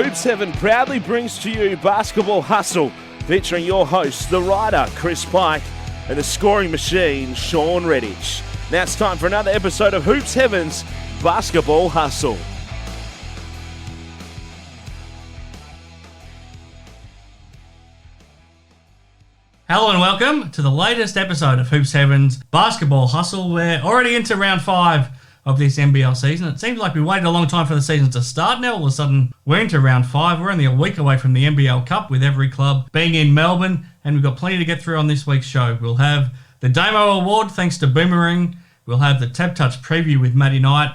Hoops Heaven proudly brings to you Basketball Hustle, featuring your hosts, the writer, Chris Pike, and the scoring machine, Shawn Redhage. Now it's time for another episode of Hoops Heaven's Basketball Hustle. Hello and welcome to the latest episode of Hoops Heaven's Basketball Hustle. We're already into round 5 of this NBL season. It seems like we waited a long time for the season to start. Now all of a sudden we're into round 5. We're only a week away from the NBL Cup, with every club being in Melbourne, and we've got plenty to get through on this week's show. We'll have the Damo Award thanks to Boomering. We'll have the TABtouch Preview with Matty Knight,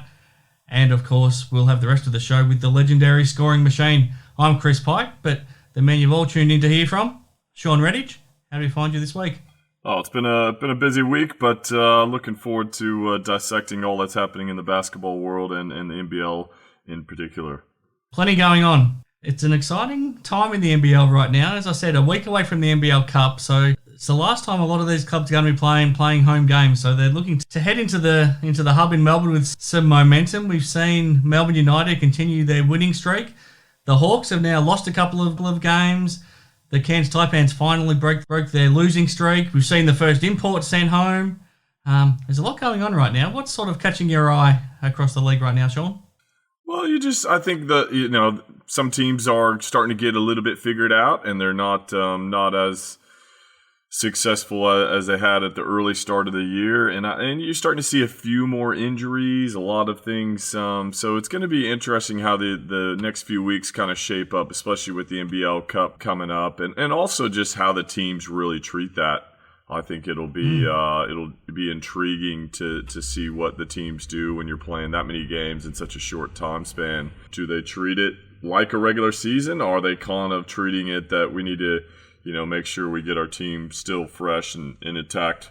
and of course we'll have the rest of the show with the legendary scoring machine. I'm Chris Pike, but the man you've all tuned in to hear from, Shawn Redhage. How do we find you this week? Oh, it's been a busy week, but looking forward to dissecting all that's happening in the basketball world and the NBL in particular. Plenty going on. It's an exciting time in the NBL right now. As I said, a week away from the NBL Cup, so it's the last time a lot of these clubs are going to be playing home games. So they're looking to head into the hub in Melbourne with some momentum. We've seen Melbourne United continue their winning streak. The Hawks have now lost a couple of games. The Cairns Taipans finally broke their losing streak. We've seen the first import sent home. There's a lot going on right now. What's sort of catching your eye across the league right now, Shawn? Well, I think that, some teams are starting to get a little bit figured out, and they're not as successful as they had at the early start of the year, and you're starting to see a few more injuries, a lot of things. So it's going to be interesting how the next few weeks kind of shape up, especially with the NBL Cup coming up, and also just how the teams really treat that. I think it'll be intriguing to see what the teams do when you're playing that many games in such a short time span. Do they treat it like a regular season, or are they kind of treating it that we need to make sure we get our team still fresh and intact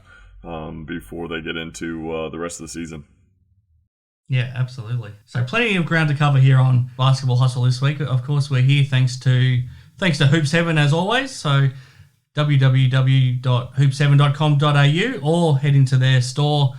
before they get into the rest of the season? Yeah, absolutely. So plenty of ground to cover here on Basketball Hustle this week. Of course, we're here thanks to Hoops Heaven as always. So www.hoopsheaven.com.au, or head into their store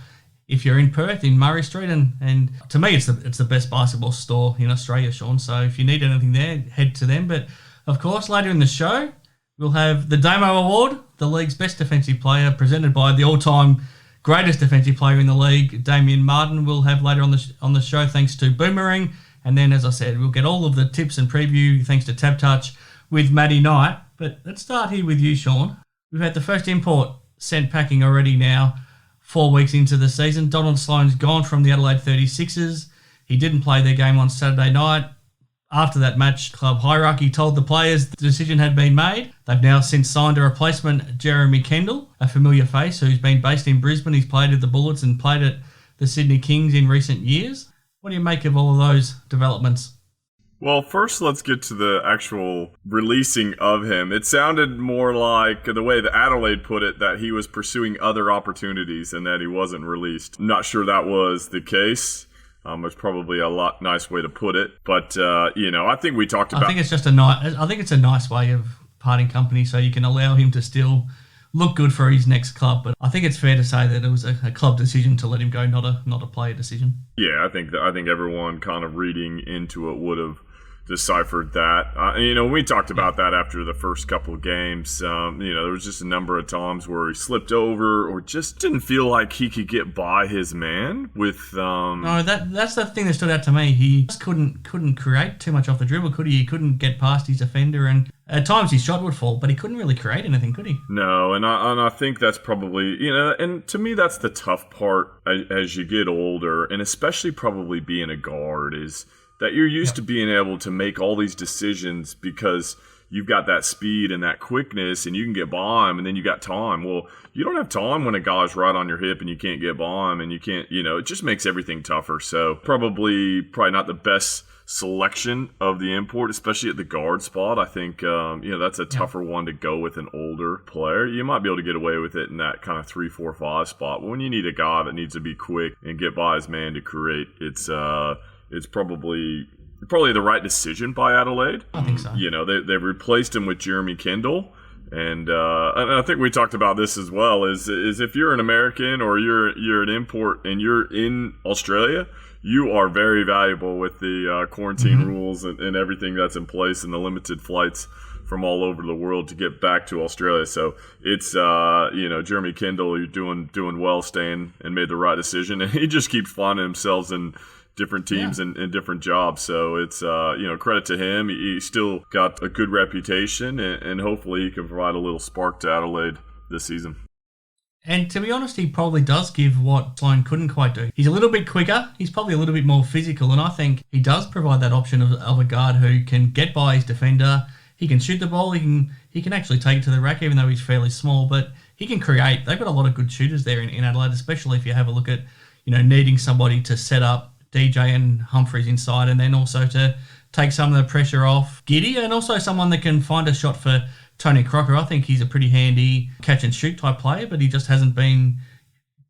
if you're in Perth, in Murray Street. And to me, it's the best basketball store in Australia, Shawn. So if you need anything there, head to them. But of course, later in the show, we'll have the Damo Award, the league's best defensive player, presented by the all-time greatest defensive player in the league, Damian Martin. We'll have later on the show, thanks to Boomering. And then, as I said, we'll get all of the tips and preview thanks to TABtouch with Matty Knight. But let's start here with you, Shawn. We've had the first import sent packing already now, 4 weeks into the season. Donald Sloan's gone from the Adelaide 36ers. He didn't play their game on Saturday night. After that match, club hierarchy told the players the decision had been made. They've now since signed a replacement, Jeremy Kendall, a familiar face who's been based in Brisbane. He's played at the Bullets and played at the Sydney Kings in recent years. What do you make of all of those developments? Well, first let's get to the actual releasing of him. It sounded more like, the way that Adelaide put it, that he was pursuing other opportunities and that he wasn't released. I'm not sure that was the case. It's probably a nice way to put it, but I think we talked about. I think it's just a nice way of parting company, so you can allow him to still look good for his next club. But I think it's fair to say that it was a club decision to let him go, not a player decision. Yeah, I think everyone kind of reading into it would have deciphered that. We talked about that after the first couple of games. There was just a number of times where he slipped over or just didn't feel like he could get by his man with. No, that's the thing that stood out to me. He just couldn't create too much off the dribble, could he? He couldn't get past his defender, and at times his shot would fall, but he couldn't really create anything, could he? No, and I think that's probably, and to me that's the tough part as you get older, and especially probably being a guard, is that you're used to being able to make all these decisions because you've got that speed and that quickness and you can get by him, and then you got time. Well, you don't have time when a guy's right on your hip and you can't get by him, and you can't, it just makes everything tougher. So probably not the best selection of the import, especially at the guard spot. I think, that's a tougher one to go with an older player. You might be able to get away with it in that kind of 3, 4, 5 spot. But when you need a guy that needs to be quick and get by his man to create, it's probably the right decision by Adelaide. I think so. They replaced him with Jeremy Kendall, and I think we talked about this as well. Is if you're an American or you're an import and you're in Australia, you are very valuable with the quarantine rules and everything that's in place and the limited flights from all over the world to get back to Australia. So it's, Jeremy Kendall, you're doing well staying and made the right decision. And he just keeps finding himself in different teams and different jobs. So it's, credit to him. He still got a good reputation, and hopefully he can provide a little spark to Adelaide this season. And to be honest, he probably does give what Sloan couldn't quite do. He's a little bit quicker. He's probably a little bit more physical. And I think he does provide that option of a guard who can get by his defender. He can shoot the ball. He can actually take it to the rack, even though he's fairly small. But he can create. They've got a lot of good shooters there in Adelaide, especially if you have a look at, needing somebody to set up DJ and Humphreys inside, and then also to take some of the pressure off Giddy, and also someone that can find a shot for Tony Crocker. I think he's a pretty handy catch and shoot type player, but he just hasn't been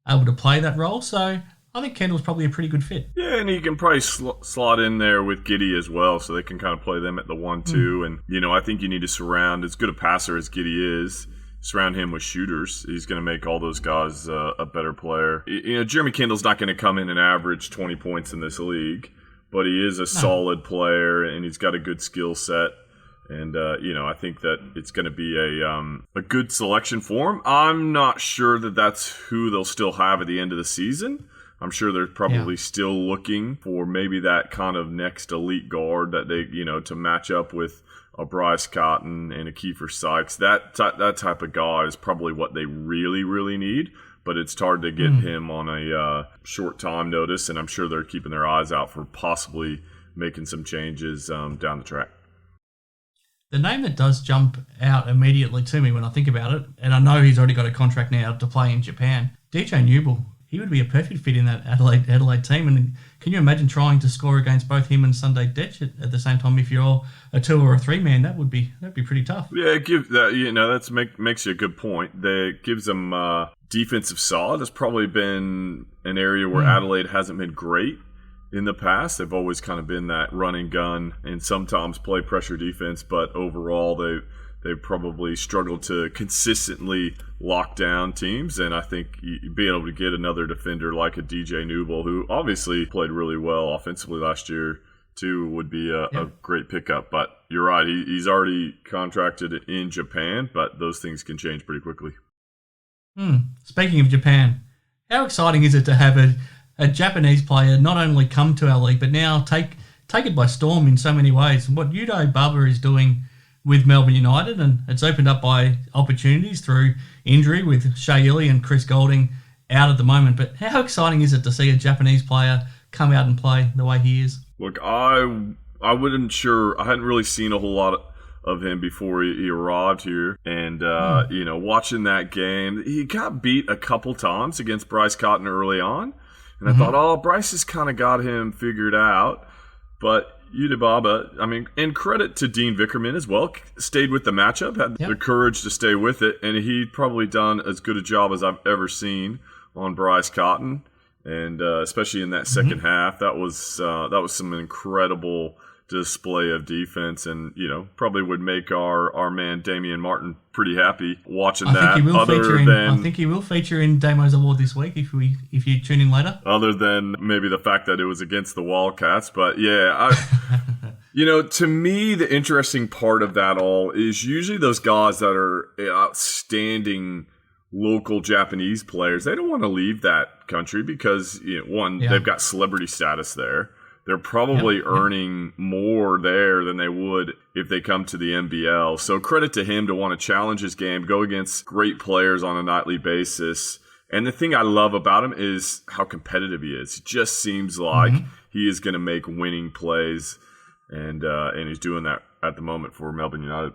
able to play that role. So I think Kendall's probably a pretty good fit. Yeah, and he can probably slot in there with Giddy as well, so they can kind of play them at the 1-2. And, I think you need to surround, as good a passer as Giddy is, surround him with shooters. He's going to make all those guys a better player. Jeremy Kendall's not going to come in and average 20 points in this league, but he is a solid player, and he's got a good skill set. And, I think that it's going to be a good selection for him. I'm not sure that that's who they'll still have at the end of the season. I'm sure they're probably still looking for maybe that kind of next elite guard that they, to match up with a Bryce Cotton and a Kiefer Sykes. That type of guy is probably what they really, really need. But it's hard to get him on a short time notice, and I'm sure they're keeping their eyes out for possibly making some changes down the track. The name that does jump out immediately to me when I think about it, and I know he's already got a contract now to play in Japan, DJ Newble. He would be a perfect fit in that Adelaide team. And can you imagine trying to score against both him and Sunday Detch at the same time? If you're a 2 or a 3 man, that'd be pretty tough. Yeah, that makes you a good point. That gives them defensive solid. It's probably been an area where Adelaide hasn't been great in the past. They've always kind of been that run and gun and sometimes play pressure defense, but overall they've probably struggled to consistently lock down teams. And I think being able to get another defender like a DJ Newble, who obviously played really well offensively last year too, would be a great pickup. But you're right, he's already contracted in Japan, but those things can change pretty quickly. Speaking of Japan, how exciting is it to have a Japanese player not only come to our league, but now take it by storm in so many ways? What Yudo Baba is doing with Melbourne United, and it's opened up by opportunities through injury with Shea Ili and Chris Golding out at the moment. But how exciting is it to see a Japanese player come out and play the way he is? Look, I hadn't really seen a whole lot of him before he arrived here. And, watching that game, he got beat a couple times against Bryce Cotton early on. And I thought, Bryce has kind of got him figured out. But Udibaba, and credit to Dean Vickerman as well, stayed with the matchup, had the courage to stay with it, and he'd probably done as good a job as I've ever seen on Bryce Cotton, and especially in that second half, that was some incredible display of defense, and probably would make our man Damian Martin pretty happy watching that. I think he will feature in Damo's award this week if you tune in later. Other than maybe the fact that it was against the Wildcats, but to me the interesting part of that all is usually those guys that are outstanding local Japanese players. They don't want to leave that country because they've got celebrity status there. They're probably earning more there than they would if they come to the NBL. So credit to him to want to challenge his game, go against great players on a nightly basis. And the thing I love about him is how competitive he is. It just seems like he is going to make winning plays, and he's doing that at the moment for Melbourne United.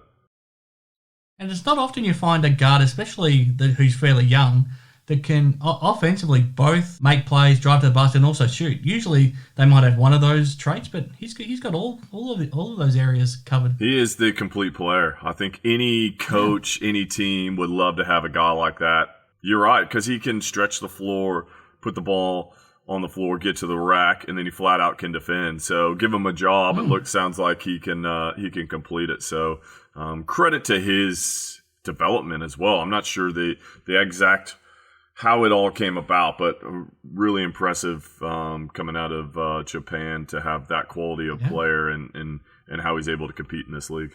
And it's not often you find a guard, especially who's fairly young, that can offensively both make plays, drive to the basket, and also shoot. Usually they might have one of those traits, but he's got all of those areas covered. He is the complete player. I think any coach, any team would love to have a guy like that. You're right, because he can stretch the floor, put the ball on the floor, get to the rack, and then he flat out can defend. So give him a job. It sounds like he can complete it. So credit to his development as well. I'm not sure the exact how it all came about, but really impressive coming out of Japan to have that quality of player and how he's able to compete in this league.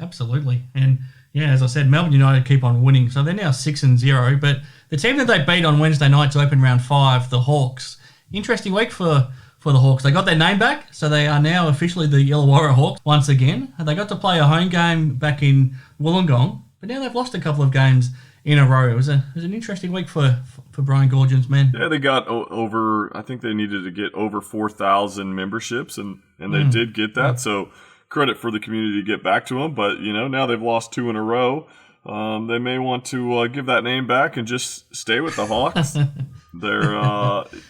Absolutely. And yeah, as I said, Melbourne United keep on winning. So they're now 6-0, but the team that they beat on Wednesday night to open round 5, the Hawks, interesting week for the Hawks. They got their name back, so they are now officially the Illawarra Hawks once again. And they got to play a home game back in Wollongong, but now they've lost a couple of games in a row. It was an interesting week for Brian Goorjian's men. Yeah, they got over, I think they needed to get over 4,000 memberships, and they did get that. So credit for the community to get back to them. But, now they've lost 2 in a row. They may want to give that name back and just stay with the Hawks. They're,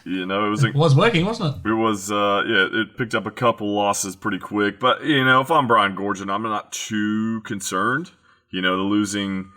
it was working, wasn't it? It was, it picked up a couple losses pretty quick. But, if I'm Brian Goorjian, I'm not too concerned. The losing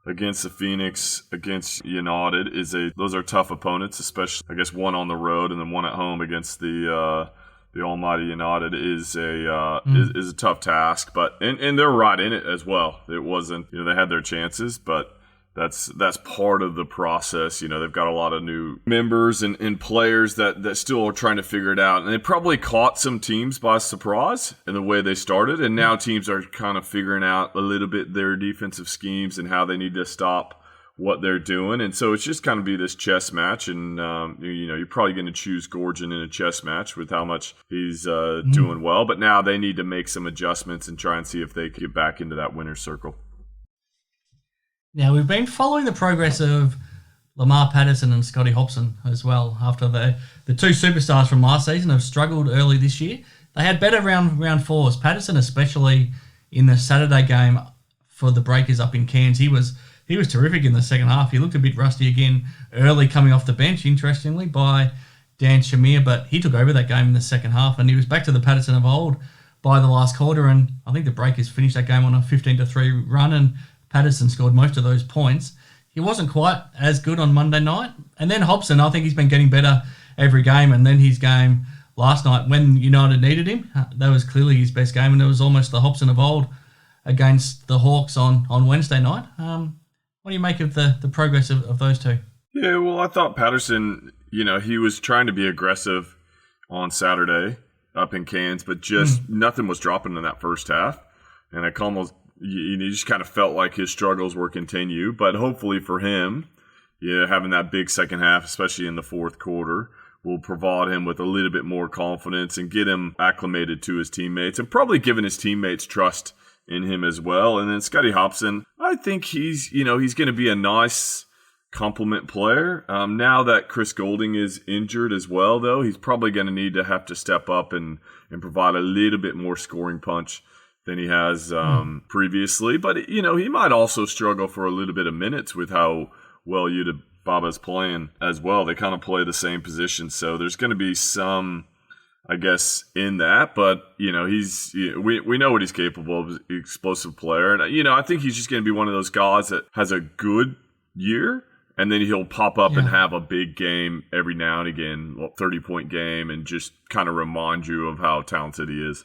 against the Phoenix, against United, those are tough opponents, especially, I guess, one on the road and then one at home against the Almighty United is a tough task, but and they're right in it as well. It wasn't, they had their chances, but that's part of the process. They've got a lot of new members and players that still are trying to figure it out, and they probably caught some teams by surprise in the way they started, and now teams are kind of figuring out a little bit their defensive schemes and how they need to stop what they're doing. And so it's just kind of be this chess match, and you're probably going to choose Goorjian in a chess match with how much he's doing well, but now they need to make some adjustments and try and see if they can get back into that winner's circle. Now, we've been following the progress of Lamar, Patterson and Scotty Hopson as well, after the 2 superstars from last season have struggled early this year. They had better round fours. Patterson, especially in the Saturday game for the Breakers up in Cairns, he was terrific in the second half. He looked a bit rusty again early coming off the bench, interestingly, by Dan Shamir, but he took over that game in the second half, and he was back to the Patterson of old by the last quarter, and I think the Breakers finished that game on a 15-3 run, and Patterson scored most of those points. He wasn't quite as good on Monday night. And then Hopson, I think he's been getting better every game, and then his game last night when United needed him, that was clearly his best game, and it was almost the Hopson of old against the Hawks on Wednesday night. What do you make of the progress of those two? Yeah, well, I thought Patterson, he was trying to be aggressive on Saturday up in Cairns, but just nothing was dropping in that first half. And you just kind of felt like his struggles were continue. But hopefully for him, having that big second half, especially in the fourth quarter, will provide him with a little bit more confidence and get him acclimated to his teammates and probably giving his teammates trust in him as well. And then Scotty Hopson, I think he's going to be a nice complement player. Now that Chris Goulding is injured as well, though, he's probably going to need to have to step up and provide a little bit more scoring punch than he has previously. But, he might also struggle for a little bit of minutes with how well Yuta Baba's playing as well. They kind of play the same position. So there's going to be some, I guess, in that. But, we know what he's capable of, explosive player. And, I think he's just going to be one of those guys that has a good year, and then he'll pop up and have a big game every now and again, 30-point game, and just kind of remind you of how talented he is.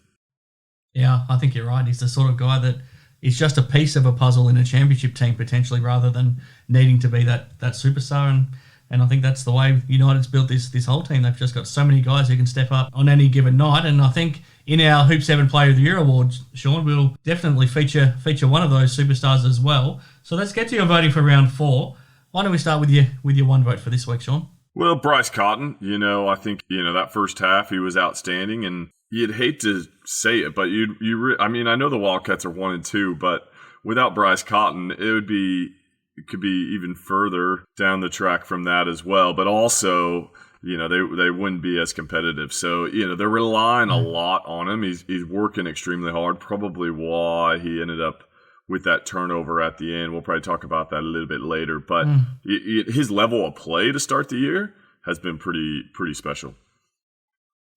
Yeah, I think you're right. He's the sort of guy that is just a piece of a puzzle in a championship team potentially, rather than needing to be that superstar. And I think that's the way United's built this whole team. They've just got so many guys who can step up on any given night. And I think in our Hoop 7 Player of the Year awards, Sean, we'll definitely feature one of those superstars as well. So let's get to your voting for round 4. Why don't we start with your one vote for this week, Sean? Well, Bryce Cotton, I think, that first half he was outstanding, and you'd hate to say it, but I know the Wildcats are 1-2, but without Bryce Cotton, it could be even further down the track from that as well. But also, they wouldn't be as competitive. So, they're relying a lot on him. He's working extremely hard, probably why he ended up with that turnover at the end. We'll probably talk about that a little bit later. But his level of play to start the year has been pretty special.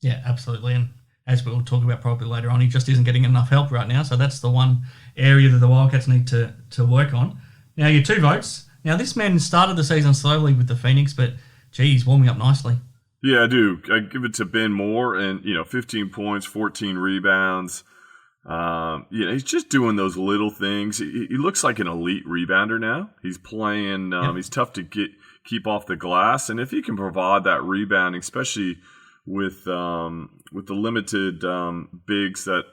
Yeah, absolutely. And as we'll talk about probably later on, he just isn't getting enough help right now. So that's the one area that the Wildcats need to work on. Now, your 2 votes. Now, this man started the season slowly with the Phoenix, but, he's warming up nicely. Yeah, I do. I give it to Ben Moore, and, 15 points, 14 rebounds. He's just doing those little things. He looks like an elite rebounder now. He's playing. He's tough to keep off the glass, and if he can provide that rebounding, especially with the limited bigs that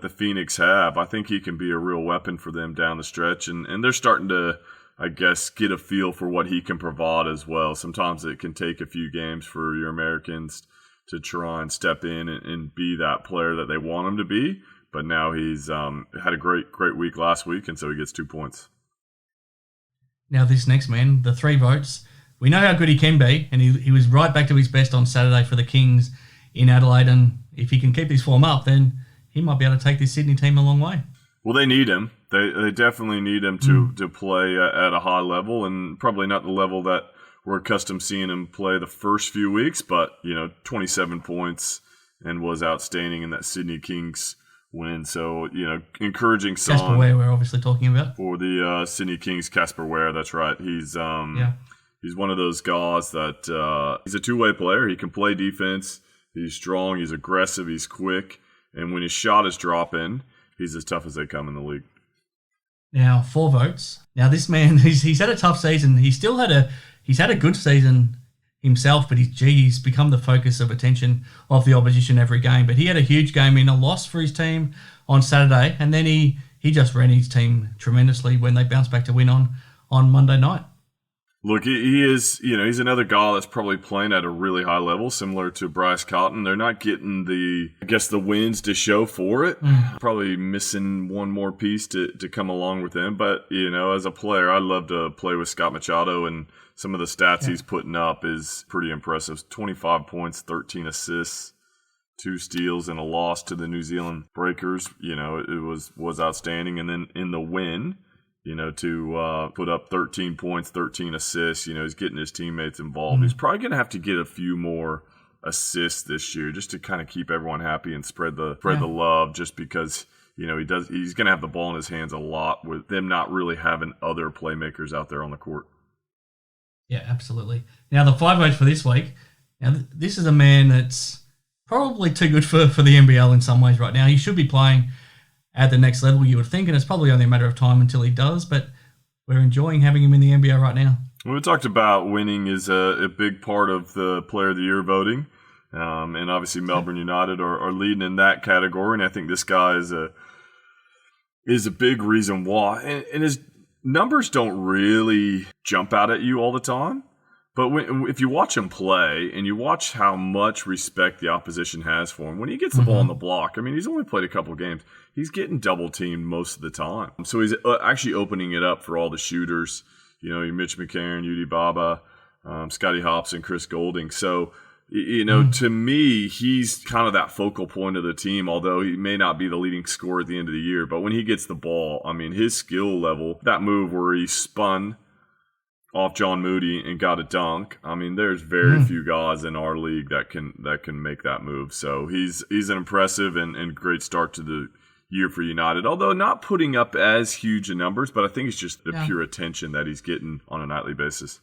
the Phoenix have, I think he can be a real weapon for them down the stretch. And they're starting to, I guess, get a feel for what he can provide as well. Sometimes it can take a few games for your Americans to try and step in and be that player that they want him to be. But now he's had a great week last week, and so he gets 2 points. Now this next man, the 3 votes, we know how good he can be, and he was right back to his best on Saturday for the Kings in Adelaide, and if he can keep his form up, then he might be able to take this Sydney team a long way. Well, they need him. They definitely need him to play at a high level, and probably not the level that we're accustomed seeing him play the first few weeks, but 27 points and was outstanding in that Sydney Kings win. So, encouraging sign. Casper Ware we're obviously talking about. For the Sydney Kings, Casper Ware, that's right. He's one of those guys that he's a two-way player. He can play defense. He's strong. He's aggressive. He's quick. And when his shot is dropping, he's as tough as they come in the league. Now, 4 votes. Now, this man, he's had a tough season. He's had a good season himself, but he's become the focus of attention of the opposition every game. But he had a huge game in a loss for his team on Saturday, and then he just ran his team tremendously when they bounced back to win on Monday night. Look, he is, he's another guy that's probably playing at a really high level, similar to Bryce Cotton. They're not getting the wins to show for it. Probably missing one more piece to come along with him. But, as a player, I'd love to play with Scott Machado, and some of the stats he's putting up is pretty impressive. 25 points, 13 assists, 2 steals, and a loss to the New Zealand Breakers. It was outstanding. And then in the win, to put up 13 points, 13 assists, he's getting his teammates involved. He's probably going to have to get a few more assists this year just to kind of keep everyone happy and spread the love, just because, he's going to have the ball in his hands a lot with them not really having other playmakers out there on the court. Yeah, absolutely. Now, the 5 votes for this week. Now, this is a man that's probably too good for the NBL in some ways right now. He should be playing at the next level, you would think, and it's probably only a matter of time until he does, but we're enjoying having him in the NBL right now. We talked about winning is a big part of the Player of the Year voting, and obviously Melbourne United are leading in that category, and I think this guy is a big reason why. And his numbers don't really jump out at you all the time, but if you watch him play and you watch how much respect the opposition has for him, when he gets the ball on the block, he's only played a couple games, he's getting double teamed most of the time. So he's actually opening it up for all the shooters, Mitch McCarron, Udi Baba, Scotty Hopson, Chris Golding. So, to me, he's kind of that focal point of the team, although he may not be the leading scorer at the end of the year. But when he gets the ball, his skill level, that move where he spun off John Moody and got a dunk. There's very few guys in our league that can make that move. So he's an impressive and great start to the year for United, although not putting up as huge numbers, but I think it's just the pure attention that he's getting on a nightly basis.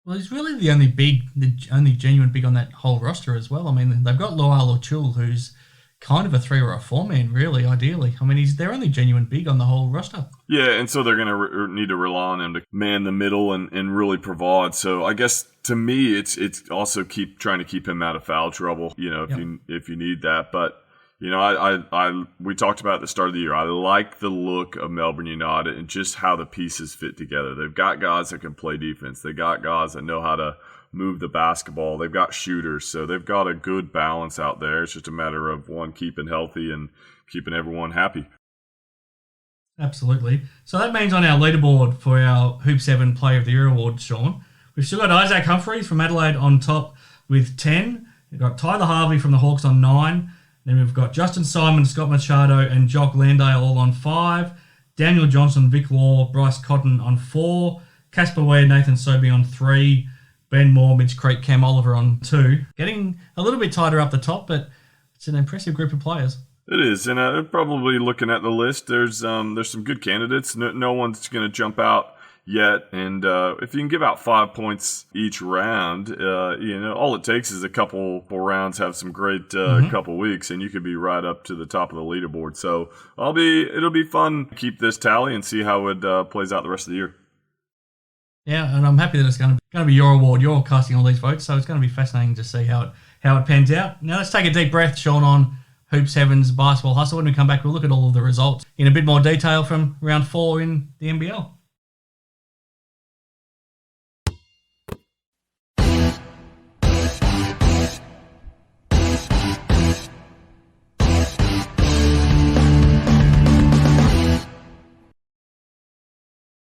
Well, he's really the only genuine big on that whole roster as well. They've got Loal Ochul, who's kind of a 3 or a 4 man, really, ideally. He's their only genuine big on the whole roster. Yeah, and so they're going to need to rely on him to man the middle and really provide. So I guess to me, it's also trying to keep him out of foul trouble, if you need that. But we talked about at the start of the year, I like the look of Melbourne United and just how the pieces fit together. They've got guys that can play defense. They got guys that know how to move the basketball. They've got shooters, so they've got a good balance out there. It's just a matter of one keeping healthy and keeping everyone happy. Absolutely. So that means on our leaderboard for our Hoop 7 Player of the Year award, Sean, we've still got Isaac Humphries from Adelaide on top with 10. We've got Tyler Harvey from the Hawks on 9. Then we've got Justin Simon, Scott Machado, and Jock Landale all on 5. Daniel Johnson, Vic Law, Bryce Cotton on 4. Casper Ware, Nathan Sobey on 3. Ben Moore, Mitch Creek, Cam Oliver on 2. Getting a little bit tighter up the top, but it's an impressive group of players. It is, and probably looking at the list, there's some good candidates. No one's going to jump out yet. And if you can give out 5 points each round, all it takes is a couple rounds, have some great couple weeks, and you could be right up to the top of the leaderboard. So it'll be fun to keep this tally and see how it plays out the rest of the year. Yeah, and I'm happy that it's going to be your award. You're casting all these votes, so it's going to be fascinating to see how it pans out. Now let's take a deep breath, Shawn, on Hoops Heaven's Basketball Hustle. When we come back, we'll look at all of the results in a bit more detail from round 4 in the NBL.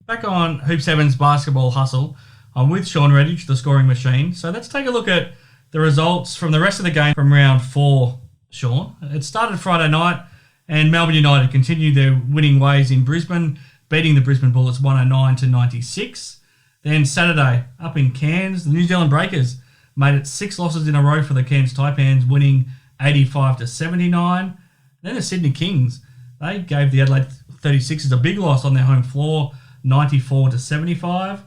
Back on Hoops Heaven's Basketball Hustle, I'm with Shawn Redhage, the scoring machine. So let's take a look at the results from the rest of the game from round 4, Shawn. It started Friday night, and Melbourne United continued their winning ways in Brisbane, beating the Brisbane Bullets 109-96. Then Saturday, up in Cairns, the New Zealand Breakers made it 6 losses in a row for the Cairns Taipans, winning 85-79. Then the Sydney Kings, they gave the Adelaide 36ers a big loss on their home floor, 94-75.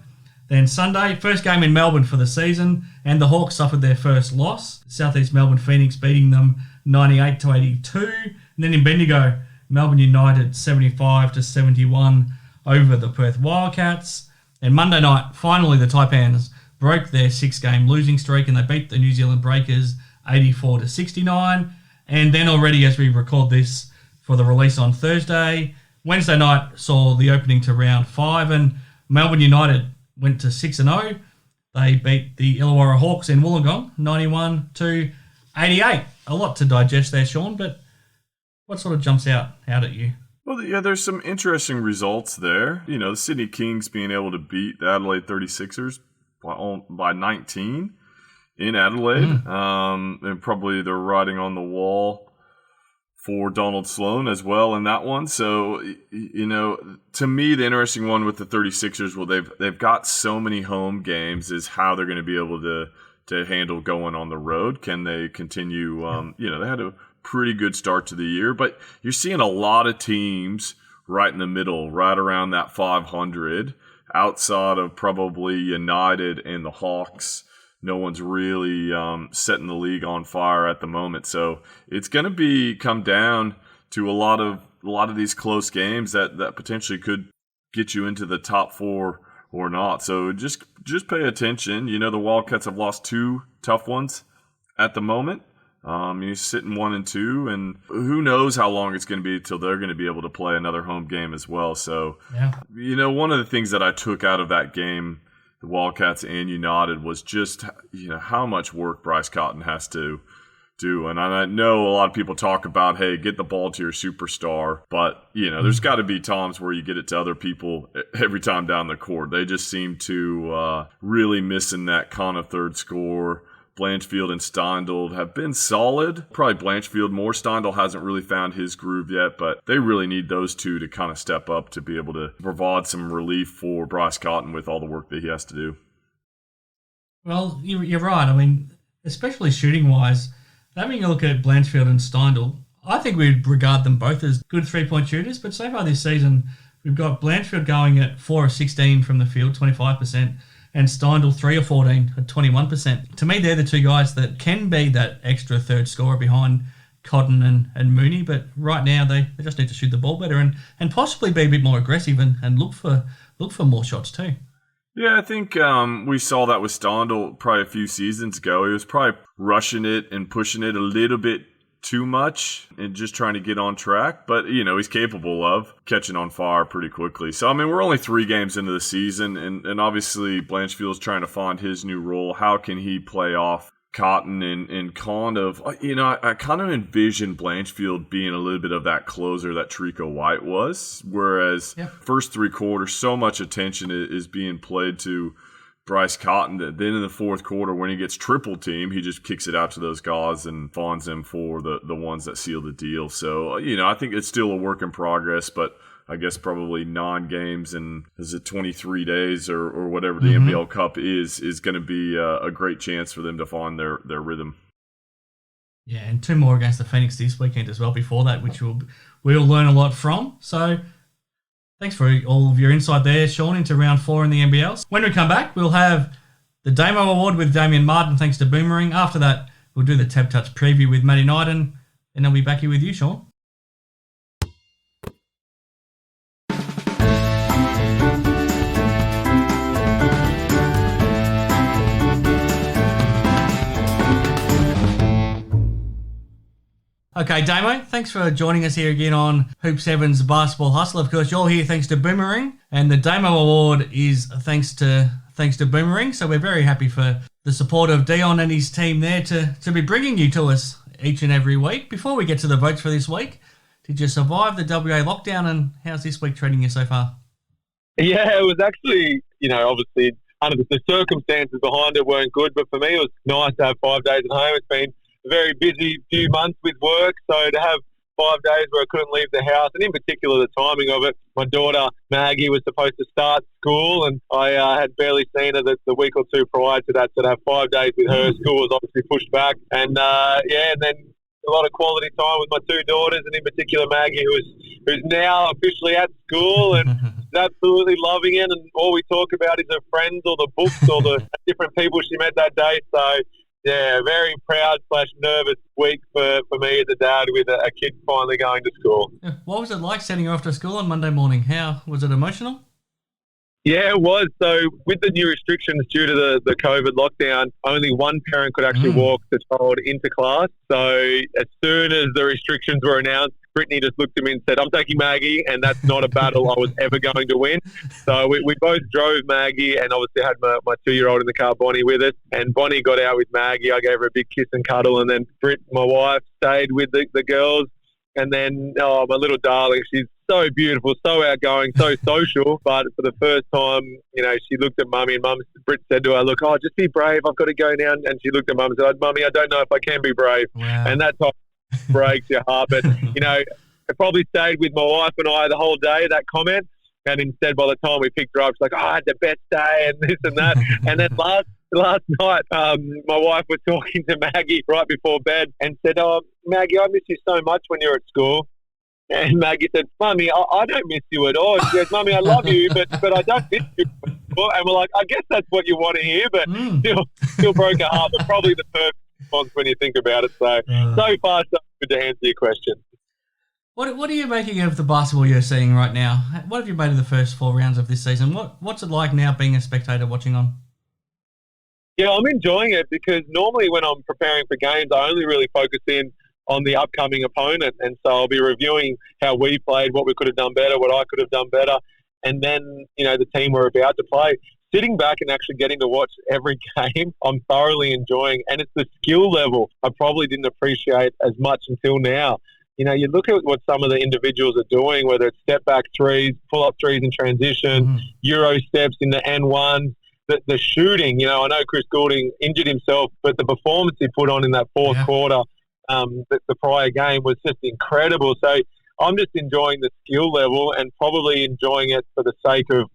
Then Sunday, first game in Melbourne for the season, and the Hawks suffered their first loss. Southeast Melbourne Phoenix beating them 98-82. And then in Bendigo, Melbourne United 75-71 over the Perth Wildcats. And Monday night, finally the Taipans broke their 6-game losing streak and they beat the New Zealand Breakers 84-69. And then already, as we record this for the release on Thursday, Wednesday night saw the opening to round 5, and Melbourne United went to 6-0. They beat the Illawarra Hawks in Wollongong 91-88. A lot to digest there, Shawn, but what sort of jumps out at you? Well, yeah, there's some interesting results there. The Sydney Kings being able to beat the Adelaide 36ers by 19 in Adelaide. And probably they're riding on the wall for Donald Sloan as well in that one. So, to me, the interesting one with the 36ers, well, they've got so many home games, is how they're going to be able to handle going on the road. Can they continue? They had a pretty good start to the year, but you're seeing a lot of teams right in the middle, right around that 500, outside of probably United and the Hawks. No one's really setting the league on fire at the moment, so it's going to come down to a lot of these close games that potentially could get you into the top 4 or not. So just pay attention. The Wildcats have lost 2 tough ones at the moment. You're sitting 1 and 2, and who knows how long it's going to be till they're going to be able to play another home game as well. So, one of the things that I took out of that game, the Wildcats and United, was just how much work Bryce Cotton has to do. And I know a lot of people talk about, hey, get the ball to your superstar, but there's got to be times where you get it to other people every time down the court. They just seem to really missing that kind of third score. Blanchfield and Steindl have been solid. Probably Blanchfield more. Steindl hasn't really found his groove yet, but they really need those two to kind of step up to be able to provide some relief for Bryce Cotton with all the work that he has to do. Well, you're right. I mean, especially shooting-wise, having a look at Blanchfield and Steindl, I think we'd regard them both as good three-point shooters, but so far this season, we've got Blanchfield going at 4 of 16 from the field, 25%, and Steindl 3 of 14 at 21%. To me, they're the two guys that can be that extra third scorer behind Cotton and Mooney, but right now they just need to shoot the ball better and possibly be a bit more aggressive and look for more shots too. Yeah, I think we saw that with Steindl probably a few seasons ago. He was probably rushing it and pushing it a little bit too much and just trying to get on track. But, he's capable of catching on fire pretty quickly. So, we're only 3 games into the season, and obviously Blanchfield's trying to find his new role. How can he play off Cotton and kind of, I kind of envision Blanchfield being a little bit of that closer that Trico White was, whereas first 3 quarters, so much attention is being played to Bryce Cotton that then in the fourth quarter, when he gets triple team, he just kicks it out to those guys and fawns them for the ones that seal the deal. So, I think it's still a work in progress, but I guess probably 9 games and is it 23 days or whatever the NBL Cup is going to be a great chance for them to find their rhythm. Yeah, and 2 more against the Phoenix this weekend as well before that, which we'll learn a lot from. So Thanks for all of your insight there, Shawn, into round 4 in the NBL. When we come back, we'll have the Damo Award with Damian Martin, thanks to Boomering. After that, we'll do the TABtouch Preview with Matty Knight, and I'll be back here with you, Shawn. Okay, Damo, thanks for joining us here again on Hoop 7's Basketball Hustle. Of course, you're here thanks to Boomering, and the Damo Award is thanks to Boomering. So we're very happy for the support of Dion and his team there to be bringing you to us each and every week. Before we get to the votes for this week, did you survive the WA lockdown, and how's this week treating you so far? Yeah, it was actually, obviously under the circumstances behind it weren't good, but for me it was nice to have 5 days at home. It's been a very busy few months with work, so to have 5 days where I couldn't leave the house, and in particular the timing of it. My daughter Maggie was supposed to start school, and I had barely seen her the week or two prior to that, so to have 5 days with her, school was obviously pushed back. And and then a lot of quality time with my two daughters, and in particular Maggie, who's now officially at school and is absolutely loving it, and all we talk about is her friends or the books or the different people she met that day. So yeah, very proud / nervous week for me as a dad with a kid finally going to school. What was it like sending her off to school on Monday morning? How was it emotional? Yeah, it was. So with the new restrictions due to the COVID lockdown, only one parent could actually walk the child into class. So as soon as the restrictions were announced, Brittany just looked at me and said, "I'm taking Maggie," and that's not a battle I was ever going to win. So we both drove Maggie, and obviously had my 2-year-old in the car, Bonnie, with us. And Bonnie got out with Maggie. I gave her a big kiss and cuddle, and then Britt, my wife, stayed with the girls. And then, my little darling, she's so beautiful, so outgoing, so social. But for the first time, she looked at Mummy, and Britt said to her, "Look, just be brave. I've got to go now." And she looked at Mum and said, "Mummy, I don't know if I can be brave." Wow. And that type breaks your heart. But, it probably stayed with my wife and I the whole day, that comment. And instead, by the time we picked her up, she's like, "I had the best day," and this and that. And then last night, my wife was talking to Maggie right before bed and said, "Oh, Maggie, I miss you so much when you're at school." And Maggie said, "Mummy, I don't miss you at all." She goes, "Mummy, I love you, but I don't miss you." And we're like, I guess that's what you want to hear, but still broke her heart, but probably the perfect response when you think about it. So far, so good to answer your question. What are you making of the basketball you're seeing right now? What have you made of the first 4 rounds of this season? What's it like now being a spectator watching on? Yeah, I'm enjoying it because normally when I'm preparing for games, I only really focus in on the upcoming opponent. And so I'll be reviewing how we played, what we could have done better, what I could have done better, and then, the team we're about to play. Sitting back and actually getting to watch every game, I'm thoroughly enjoying. And it's the skill level I probably didn't appreciate as much until now. You look at what some of the individuals are doing, whether it's step-back threes, pull-up threes in transition, Euro steps in the N1s, the shooting. I know Chris Goulding injured himself, but the performance he put on in that fourth quarter, the prior game was just incredible. So I'm just enjoying the skill level and probably enjoying it for the sake of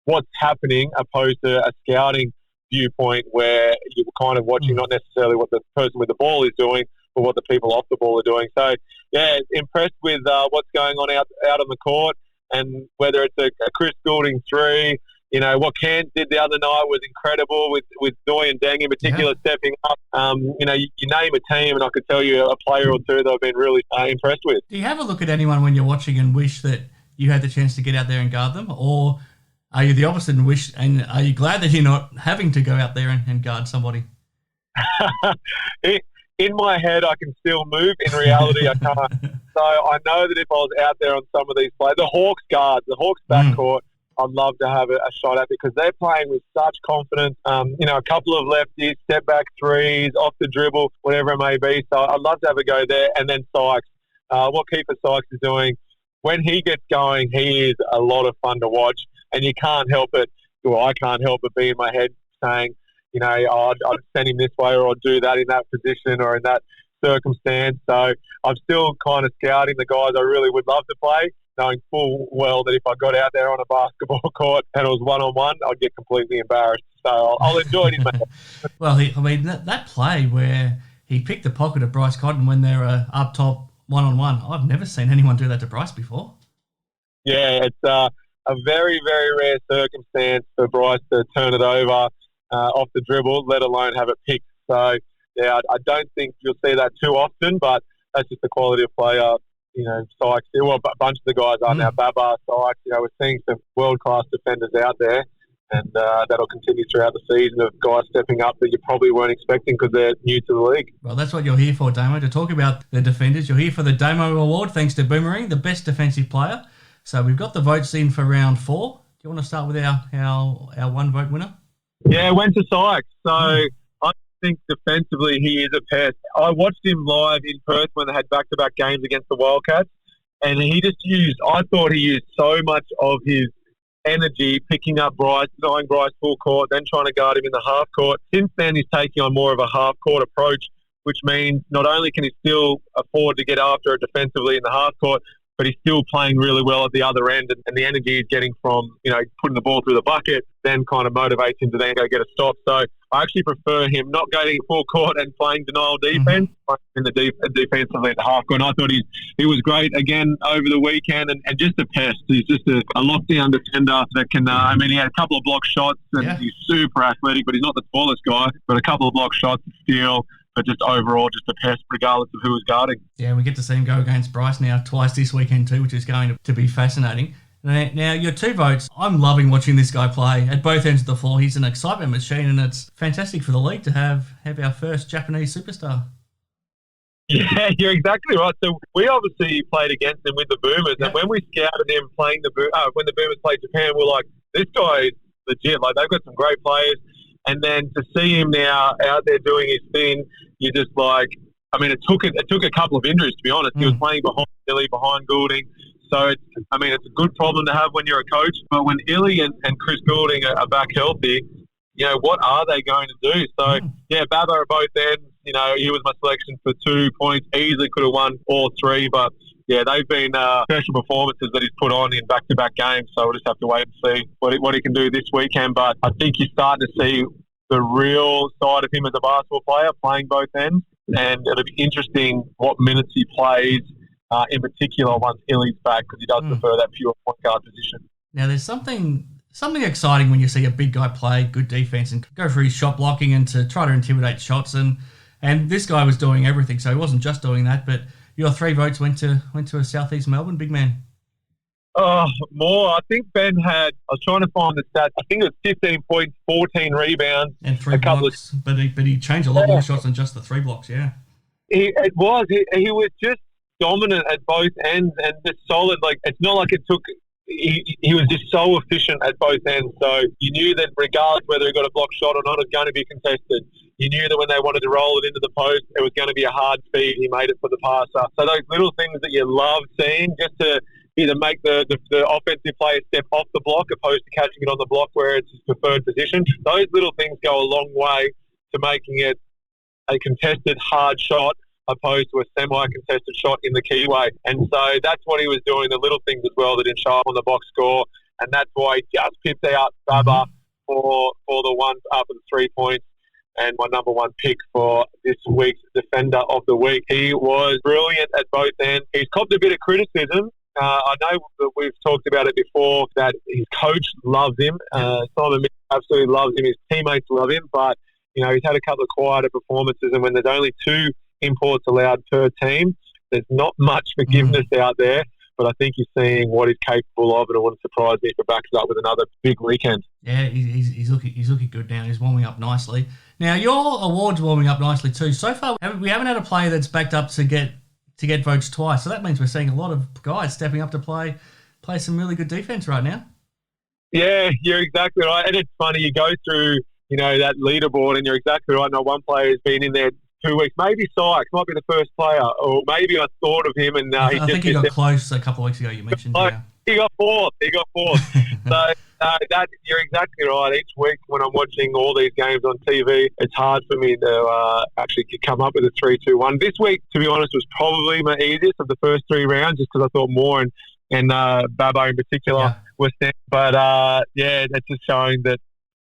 what's happening opposed to a scouting viewpoint where you're kind of watching not necessarily what the person with the ball is doing, but what the people off the ball are doing. So, yeah, impressed with what's going on out on the court, and whether it's a Chris Goulding three, what Kent did the other night was incredible with Doy and Deng in particular stepping up. You name a team and I could tell you a player or two that I've been really impressed with. Do you have a look at anyone when you're watching and wish that you had the chance to get out there and guard them? Or are you the opposite and are you glad that you're not having to go out there and guard somebody? In my head, I can still move. In reality, I can't. So I know that if I was out there on some of these players, the Hawks guards, the Hawks backcourt, I'd love to have a shot at because they're playing with such confidence. A couple of lefties, step back threes, off the dribble, whatever it may be. So I'd love to have a go there. And then Sykes, what Kiefer Sykes is doing, when he gets going, he is a lot of fun to watch. And you can't help it, or I can't help but be in my head saying, I'd send him this way or I'd do that in that position or in that circumstance. So I'm still kind of scouting the guys I really would love to play, knowing full well that if I got out there on a basketball court and it was one-on-one, I'd get completely embarrassed. So I'll enjoy it in my head. Well, that play where he picked the pocket of Bryce Cotton when they're up top one-on-one, I've never seen anyone do that to Bryce before. Yeah, it's a very, very rare circumstance for Bryce to turn it over off the dribble, let alone have it picked. So, yeah, I don't think you'll see that too often, but that's just the quality of player. Sykes, well, a bunch of the guys are now. Baba, Sykes, we're seeing some world-class defenders out there, and that'll continue throughout the season of guys stepping up that you probably weren't expecting because they're new to the league. Well, that's what you're here for, Damo, to talk about the defenders. You're here for the Damo Award, thanks to Boomerang, the best defensive player. So we've got the votes in for round 4. Do you want to start with our one vote winner? Yeah, went to Sykes. So I think defensively he is a pest. I watched him live in Perth when they had back-to-back games against the Wildcats, and I thought he used so much of his energy picking up Bryce, denying Bryce full court, then trying to guard him in the half court. Since then, he's taking on more of a half court approach, which means not only can he still afford to get after it defensively in the half court, but he's still playing really well at the other end, and the energy he's getting from, putting the ball through the bucket then kind of motivates him to then go get a stop. So I actually prefer him not going full court and playing denial defense, in the defensively at the half court. And I thought he was great again over the weekend, and just a pest. He's just a lockdown defender that can, he had a couple of block shots, and he's super athletic, but he's not the tallest guy, but a couple of block shots to steal. But just overall, just a pest, regardless of who is guarding. Yeah, we get to see him go against Bryce now twice this weekend too, which is going to be fascinating. Now, your 2 votes, I'm loving watching this guy play at both ends of the floor. He's an excitement machine, and it's fantastic for the league to have our first Japanese superstar. Yeah, you're exactly right. So we obviously played against him with the Boomers, and when we scouted him playing when the Boomers played Japan, we're like, this guy is legit. Like, they've got some great players. And then to see him now out there doing his thing, you're just like, it took a couple of injuries, to be honest. He was playing behind Illy, behind Goulding. So, it's a good problem to have when you're a coach. But when Illy and Chris Goulding are back healthy, what are they going to do? So, Baba at both ends, he was my selection for 2 points. Easily could have won all 3, but yeah, they've been special performances that he's put on in back-to-back games, so we'll just have to wait and see what he can do this weekend. But I think you're starting to see the real side of him as a basketball player, playing both ends, and it'll be interesting what minutes he plays, in particular once Illy's back, because he does prefer that pure point guard position. Now, there's something exciting when you see a big guy play good defense and go for his shot blocking and to try to intimidate shots, and this guy was doing everything, so he wasn't just doing that, but your 3 votes went to a Southeast Melbourne big man. More. I think Ben I was trying to find the stats. I think it was 15 points, 14 rebounds. And 3 blocks. But he changed a lot more shots than just the 3 blocks, yeah. He was just dominant at both ends and just solid. Like, it's not like it took... He was just so efficient at both ends. So you knew that regardless whether he got a block shot or not, it was going to be contested. You knew that when they wanted to roll it into the post, it was going to be a hard feed. He made it for the passer. So those little things that you love seeing, just to either make the offensive player step off the block opposed to catching it on the block where it's his preferred position, those little things go a long way to making it a contested hard shot opposed to a semi-contested shot in the keyway. And so that's what he was doing, the little things as well that didn't show up on the box score. And that's why he just pipped out Baba for the one for the 3 points and my number 1 pick for this week's Defender of the Week. He was brilliant at both ends. He's copped a bit of criticism. I know that we've talked about it before, that his coach loves him. Simon Mick absolutely loves him. His teammates love him. But, he's had a couple of quieter performances. And when there's only 2 imports allowed per team, there's not much forgiveness out there. But I think you're seeing what he's capable of, and it wouldn't surprise me if it backs it up with another big weekend. Yeah, he's looking good now. He's warming up nicely. Now, your award's warming up nicely too. So far, we haven't had a player that's backed up to get votes twice. So that means we're seeing a lot of guys stepping up to play some really good defense right now. Yeah, you're exactly right. And it's funny, you go through, that leaderboard, and you're exactly right. Not one player has been in there 2 weeks. Maybe Sykes might be the first player, or maybe I thought of him and I think he got close a couple of weeks ago. You mentioned, He got fourth. So that you're exactly right. Each week when I'm watching all these games on TV, it's hard for me to actually come up with a 3-2-1. This week, to be honest, was probably my easiest of the first 3 rounds, just because I thought Moore and Babo in particular were stand. But it's just showing that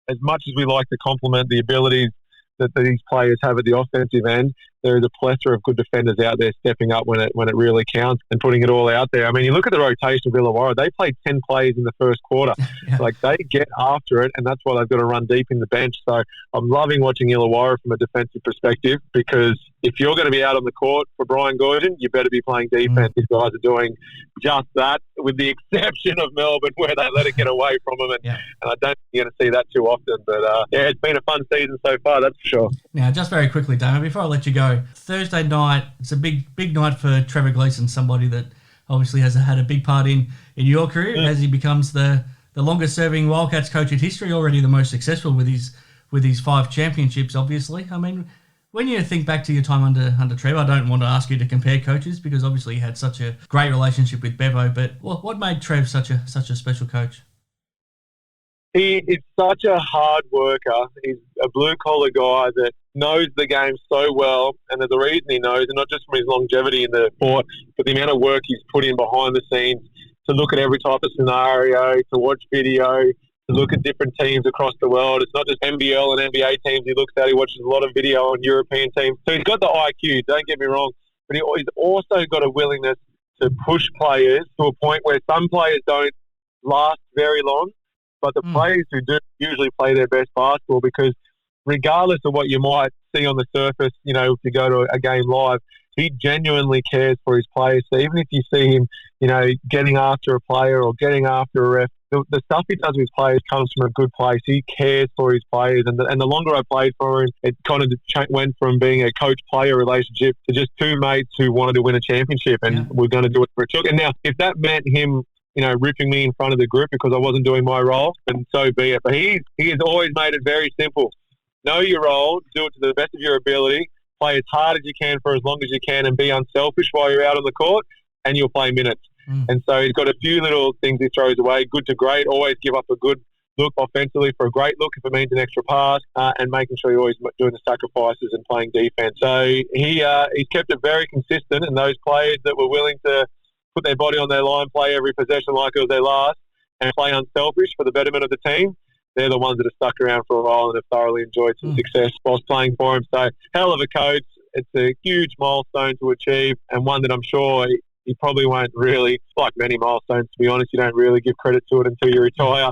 as much as we like to compliment the abilities that these players have at the offensive end, there's a plethora of good defenders out there stepping up when it really counts and putting it all out there. I mean, you look at the rotation of Illawarra, they played 10 plays in the first quarter. Yeah. Like, they get after it, and that's why they've got to run deep in the bench. So I'm loving watching Illawarra from a defensive perspective, because if you're going to be out on the court for Brian Gordon, you better be playing defense. These guys are doing just that, with the exception of Melbourne, where they let it get away from them. And I don't think you're going to see that too often. But, it's been a fun season so far, that's for sure. Now, just very quickly, Damon, before I let you go, Thursday night, it's a big night for Trevor Gleeson, somebody that obviously has had a big part in your career as he becomes the longest-serving Wildcats coach in history, already the most successful with his 5 championships, obviously. I mean, when you think back to your time under Trevor, I don't want to ask you to compare coaches, because obviously you had such a great relationship with Bevo, but what made Trev such a special coach? He is such a hard worker. He's a blue-collar guy that knows the game so well, and there's a reason he knows, and not just from his longevity in the sport, but the amount of work he's put in behind the scenes to look at every type of scenario, to watch video, to look at different teams across the world. It's not just NBL and NBA teams he looks at. He watches a lot of video on European teams. So he's got the IQ, don't get me wrong, but he's also got a willingness to push players to a point where some players don't last very long, but the players who do usually play their best basketball, because regardless of what you might see on the surface, you know, if you go to a game live, he genuinely cares for his players. So even if you see him, you know, getting after a player or getting after a ref, the stuff he does with his players comes from a good place. He cares for his players. And the longer I played for him, it kind of went from being a coach-player relationship to just two mates who wanted to win a championship, and we're going to do it for a took. And now, if that meant him, you know, ripping me in front of the group because I wasn't doing my role, then so be it. But he has always made it very simple. Know your role, do it to the best of your ability, play as hard as you can for as long as you can, and be unselfish while you're out on the court, and you'll play minutes. And so he's got a few little things he throws away. Good to great, always give up a good look offensively for a great look if it means an extra pass, and making sure you're always doing the sacrifices and playing defense. So he's kept it very consistent, and those players that were willing to put their body on their line, play every possession like it was their last, and play unselfish for the betterment of the team, they're the ones that have stuck around for a while and have thoroughly enjoyed some success whilst playing for him. So, hell of a coach. It's a huge milestone to achieve, and one that I'm sure he probably won't really, like many milestones, to be honest, you don't really give credit to it until you retire.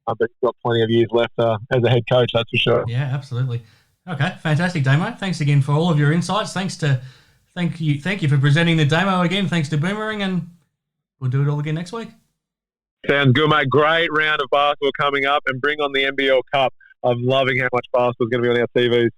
But he's got plenty of years left as a head coach, that's for sure. Yeah, absolutely. Okay, fantastic, Damo. Thanks again for all of your insights. Thank you for presenting the Damo again. Thanks to Boomering, and we'll do it all again next week. Sounds good, mate. Great round of basketball coming up, and bring on the NBL Cup. I'm loving how much basketball is going to be on our TVs.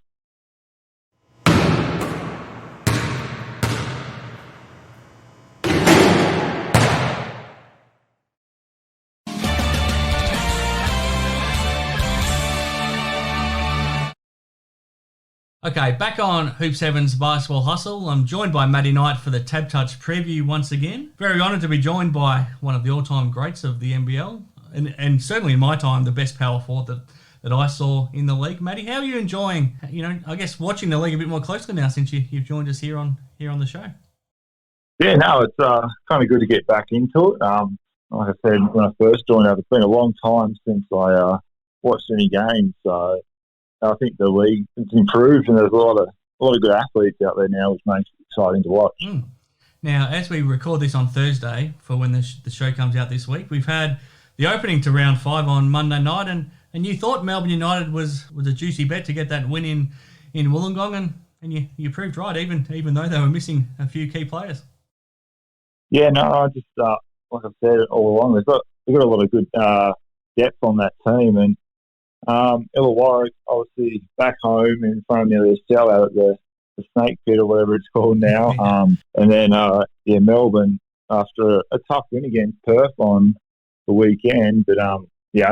Okay, back on Hoops Heaven's Basketball Hustle. I'm joined by Matty Knight for the TABtouch Preview once again. Very honoured to be joined by one of the all-time greats of the NBL, and certainly in my time, the best power forward that I saw in the league. Matty, how are you enjoying, I guess, watching the league a bit more closely now since you've joined us here on the show? Yeah, no, it's kind of good to get back into it. Like I said, when I first joined up, it's been a long time since I watched any games, so I think the league has improved, and there's a lot of good athletes out there now, which makes it exciting to watch. Now, as we record this on Thursday for when the show comes out this week, we've had the opening to round 5 on Monday night, and you thought Melbourne United was a juicy bet to get that win in Wollongong, and you proved right, even though they were missing a few key players. Yeah, no, I just like I've said all along, they've got a lot of good depth on that team, and Illawarra, obviously back home in front of nearly a sellout at the Snake Pit or whatever it's called now. And then, Melbourne after a tough win against Perth on the weekend. But, I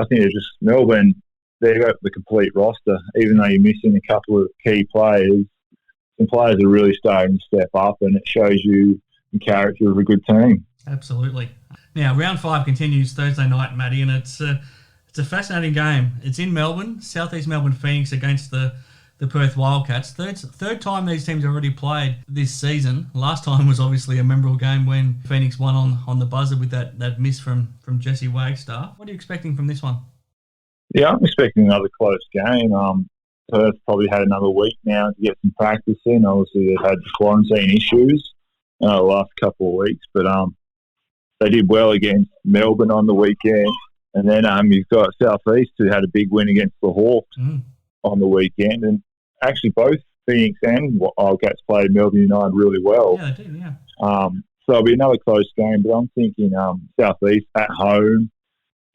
think it's just Melbourne, they've got the complete roster. Even though you're missing a couple of key players, some players are really starting to step up, and it shows you the character of a good team. Absolutely. Now, round 5 continues Thursday night, Matty, and it's a fascinating game. It's in Melbourne, Southeast Melbourne Phoenix against the Perth Wildcats. Third time these teams have already played this season. Last time was obviously a memorable game when Phoenix won on the buzzer with that miss from Jesse Wagstaff. What are you expecting from this one? Yeah, I'm expecting another close game. Perth probably had another week now to get some practice in. Obviously, they've had quarantine issues the last couple of weeks, but they did well against Melbourne on the weekend. And then you've got South East, who had a big win against the Hawks on the weekend. And actually, both Phoenix and Wildcats played Melbourne United really well. Yeah, they did, yeah. So it'll be another close game, but I'm thinking South East at home,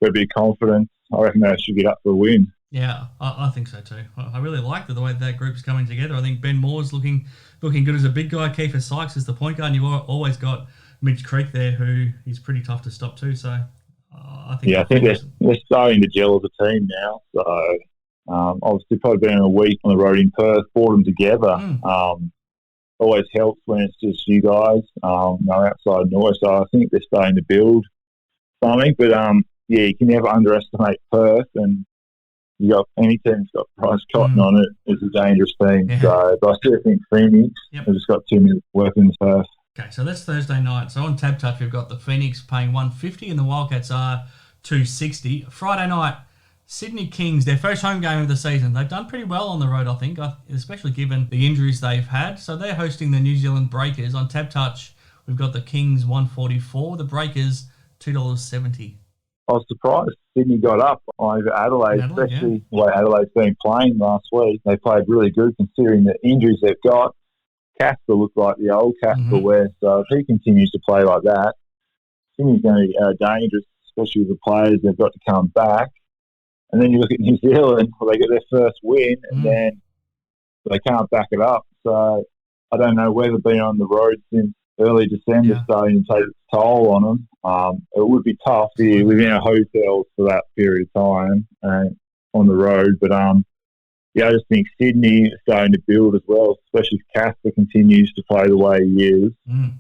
got a bit of confidence. I reckon they should get up for a win. Yeah, I think so too. I really like the way that group's coming together. I think Ben Moore's looking good as a big guy. Kiefer Sykes is the point guard, and you've always got Mitch Creek there, who is pretty tough to stop too. So I think they're starting to gel as a team now. So obviously, probably been a week on the road in Perth, brought them together. Always helps when it's just you guys, no outside noise. So I think they're starting to build something. But you can never underestimate Perth, and you got any team that's got Bryce Cotton on it is a dangerous team. Yeah. So, but I still think Phoenix have just got too many weapons. Perth. Okay, so that's Thursday night. So on TABtouch, we've got the Phoenix paying $150 and the Wildcats are $260. Friday night, Sydney Kings, their first home game of the season. They've done pretty well on the road, I think, especially given the injuries they've had. So they're hosting the New Zealand Breakers. On TABtouch, we've got the Kings $144, the Breakers $2.70. I was surprised Sydney got up over Adelaide, especially the way Adelaide's been playing last week. They played really good considering the injuries they've got. Casper looked like the old Casper West, so if he continues to play like that, Sydney's going to be dangerous, especially with the players they've got to come back. And then you look at New Zealand, they get their first win, and then they can't back it up. So I don't know whether being on the road since early December starting to take its toll on them. It would be tough here within our hotels for that period of time and on the road. But I just think Sydney is starting to build as well, especially if Casper continues to play the way he is.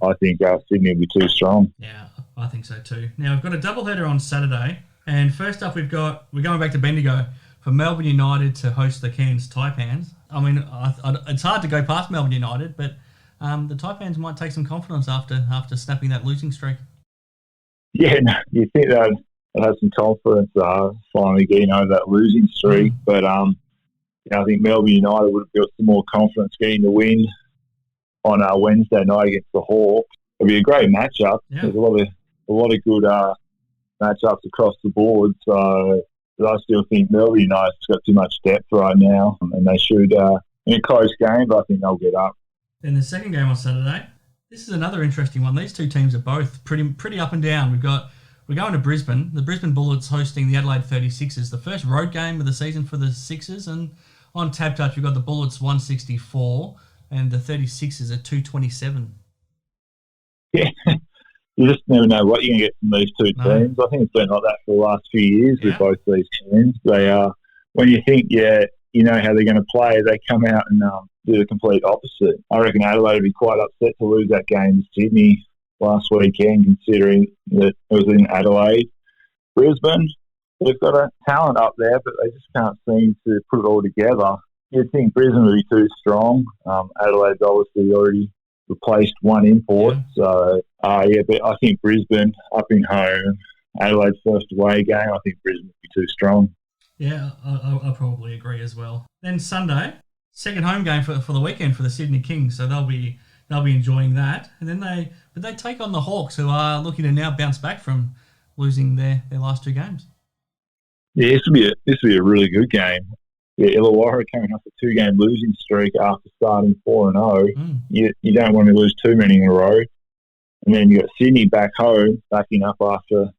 I think Sydney will be too strong. Yeah, I think so too. Now, we've got a doubleheader on Saturday. And first up, we're going back to Bendigo for Melbourne United to host the Cairns Taipans. I mean, it's hard to go past Melbourne United, but the Taipans might take some confidence after snapping that losing streak. Yeah, no, you think they'll have some confidence finally getting over that losing streak. But I think Melbourne United would have built some more confidence getting the win on Wednesday night against the Hawks. It'll be a great matchup. Yeah. There's a lot of good matchups across the board. So I still think Melbourne United's got too much depth right now, and they should in a close game, but I think they'll get up. Then the second game on Saturday, this is another interesting one. These two teams are both pretty up and down. We're going to Brisbane. The Brisbane Bullets hosting the Adelaide 36ers, the first road game of the season for the Sixers. And on TABtouch, we've got the Bullets 164 and the 36ers at 227. Yeah, you just never know what you're going to get from these two teams. I think it's been like that for the last few years with both these teams. They are, when you think, you know how they're going to play, they come out and do the complete opposite. I reckon Adelaide would be quite upset to lose that game to Sydney last weekend, considering that it was in Adelaide. Brisbane, they've got a talent up there, but they just can't seem to put it all together. You'd think Brisbane would be too strong. Adelaide's obviously already replaced one import. So, but I think Brisbane up in home, Adelaide's first away game, I think Brisbane would be too strong. Yeah, I probably agree as well. Then Sunday, second home game for the weekend for the Sydney Kings, so they'll be enjoying that. And then they take on the Hawks, who are looking to now bounce back from losing their last two games. Yeah, this will be a really good game. Yeah, Illawarra coming off a 2-game losing streak after starting 4-0. You don't want to lose too many in a row. And then you got Sydney back home, backing up after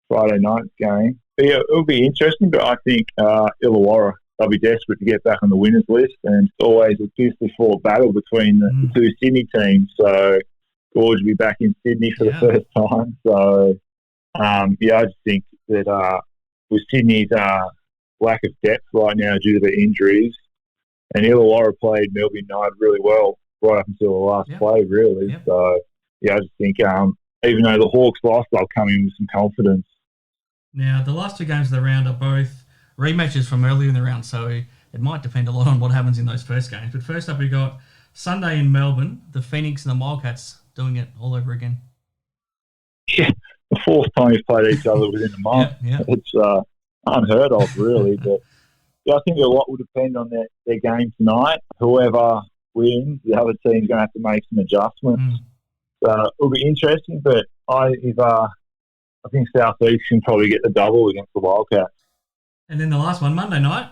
Friday night's game. But yeah, it'll be interesting, but I think Illawarra, they'll be desperate to get back on the winners list, and it's always a fiercely fought battle between the two Sydney teams. So Gorge will be back in Sydney for the first time. So, I just think that with Sydney's lack of depth right now due to the injuries, and Illawarra played Melbourne United really well right up until the last play, really. So, I just think even though the Hawks lost, they'll come in with some confidence. Now, the last two games of the round are both rematches from earlier in the round, so it might depend a lot on what happens in those first games. But first up, we've got Sunday in Melbourne, the Phoenix and the Wildcats doing it all over again. Yeah, the fourth time you've played each other within a month. It's unheard of, really. But yeah, I think a lot will depend on their game tonight. Whoever wins, the other team's going to have to make some adjustments. So it'll be interesting, but I think South East can probably get the double against the Wildcats. And then the last one, Monday night,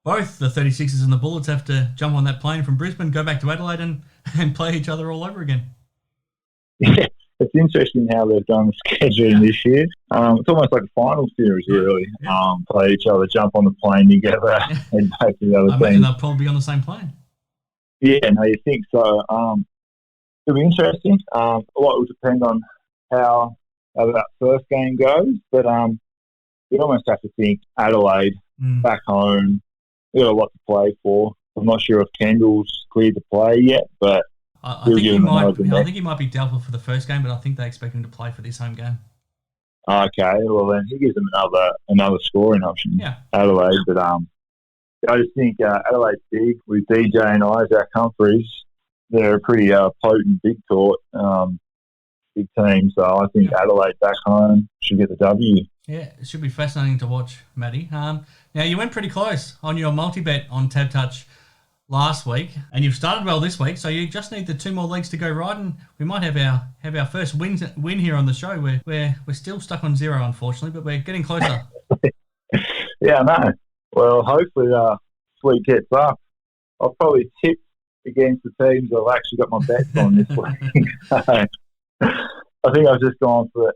both the 36ers and the Bullets have to jump on that plane from Brisbane, go back to Adelaide and play each other all over again. Yeah, it's interesting how they've done the scheduling this year. It's almost like a final series, really. Yeah. Play each other, jump on the plane together, and back to the other I team. imagine they'll probably be on the same plane. Yeah, no, you think so. It'll be interesting. A lot will depend on how that first game goes, but you almost have to think Adelaide back home. We've got a lot to play for. I'm not sure if Kendall's cleared to play yet, but I think he might be doubtful for the first game, but I think they expect him to play for this home game. Okay, well then he gives them another scoring option. Yeah, Adelaide, but I just think Adelaide's big with DJ and Isaac Humphries. They're a pretty potent big court, big team. So I think Adelaide back home should get the W. Yeah, it should be fascinating to watch, Matty. Now, you went pretty close on your multi-bet on TABtouch last week, and you've started well this week, so you just need the 2 more legs to go right, and we might have our first win here on the show. We're still stuck on 0, unfortunately, but we're getting closer. Yeah, I know. Well, hopefully Sweet gets up. I'll probably tip against the teams I've actually got my bets on this week. I think I've just gone for it.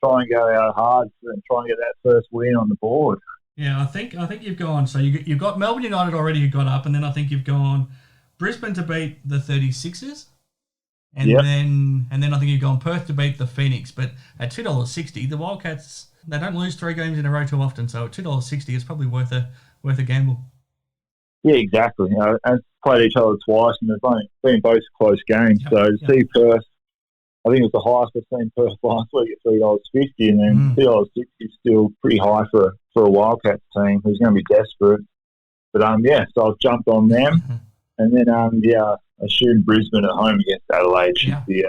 Try and go out hard and try and get that first win on the board. Yeah, I think you've gone. So you've got Melbourne United already who got up, and then I think you've gone Brisbane to beat the 36ers, and then I think you've gone Perth to beat the Phoenix. But at $2.60, the Wildcats, they don't lose 3 games in a row too often. So at $2.60, it's probably worth a gamble. Yeah, exactly. And played each other twice, and they've been both close games. So to see Perth, I think it was the highest I've seen Perth last week at $3.50, and then $2.60 is still pretty high for a Wildcats team who's going to be desperate. But so I've jumped on them, and then I assume Brisbane at home against Adelaide should be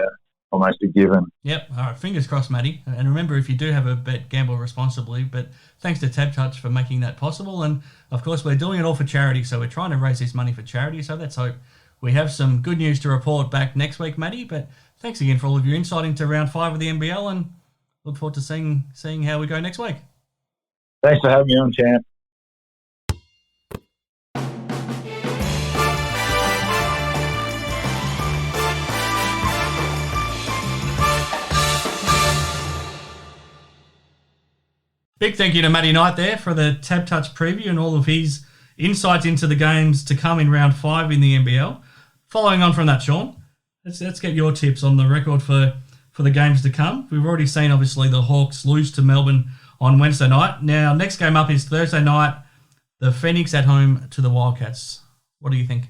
almost a given. Yep. All right. Fingers crossed, Matty. And remember, if you do have a bet, gamble responsibly. But thanks to TABtouch for making that possible. And of course, we're doing it all for charity, so we're trying to raise this money for charity. So let's hope we have some good news to report back next week, Matty. But thanks again for all of your insight into round 5 of the NBL, and look forward to seeing how we go next week. Thanks for having me on, champ. Big thank you to Matty Knight there for the TABtouch preview and all of his insights into the games to come in round 5 in the NBL. Following on from that, Shawn, let's get your tips on the record for the games to come. We've already seen, obviously, the Hawks lose to Melbourne on Wednesday night. Now, next game up is Thursday night, the Phoenix at home to the Wildcats. What do you think?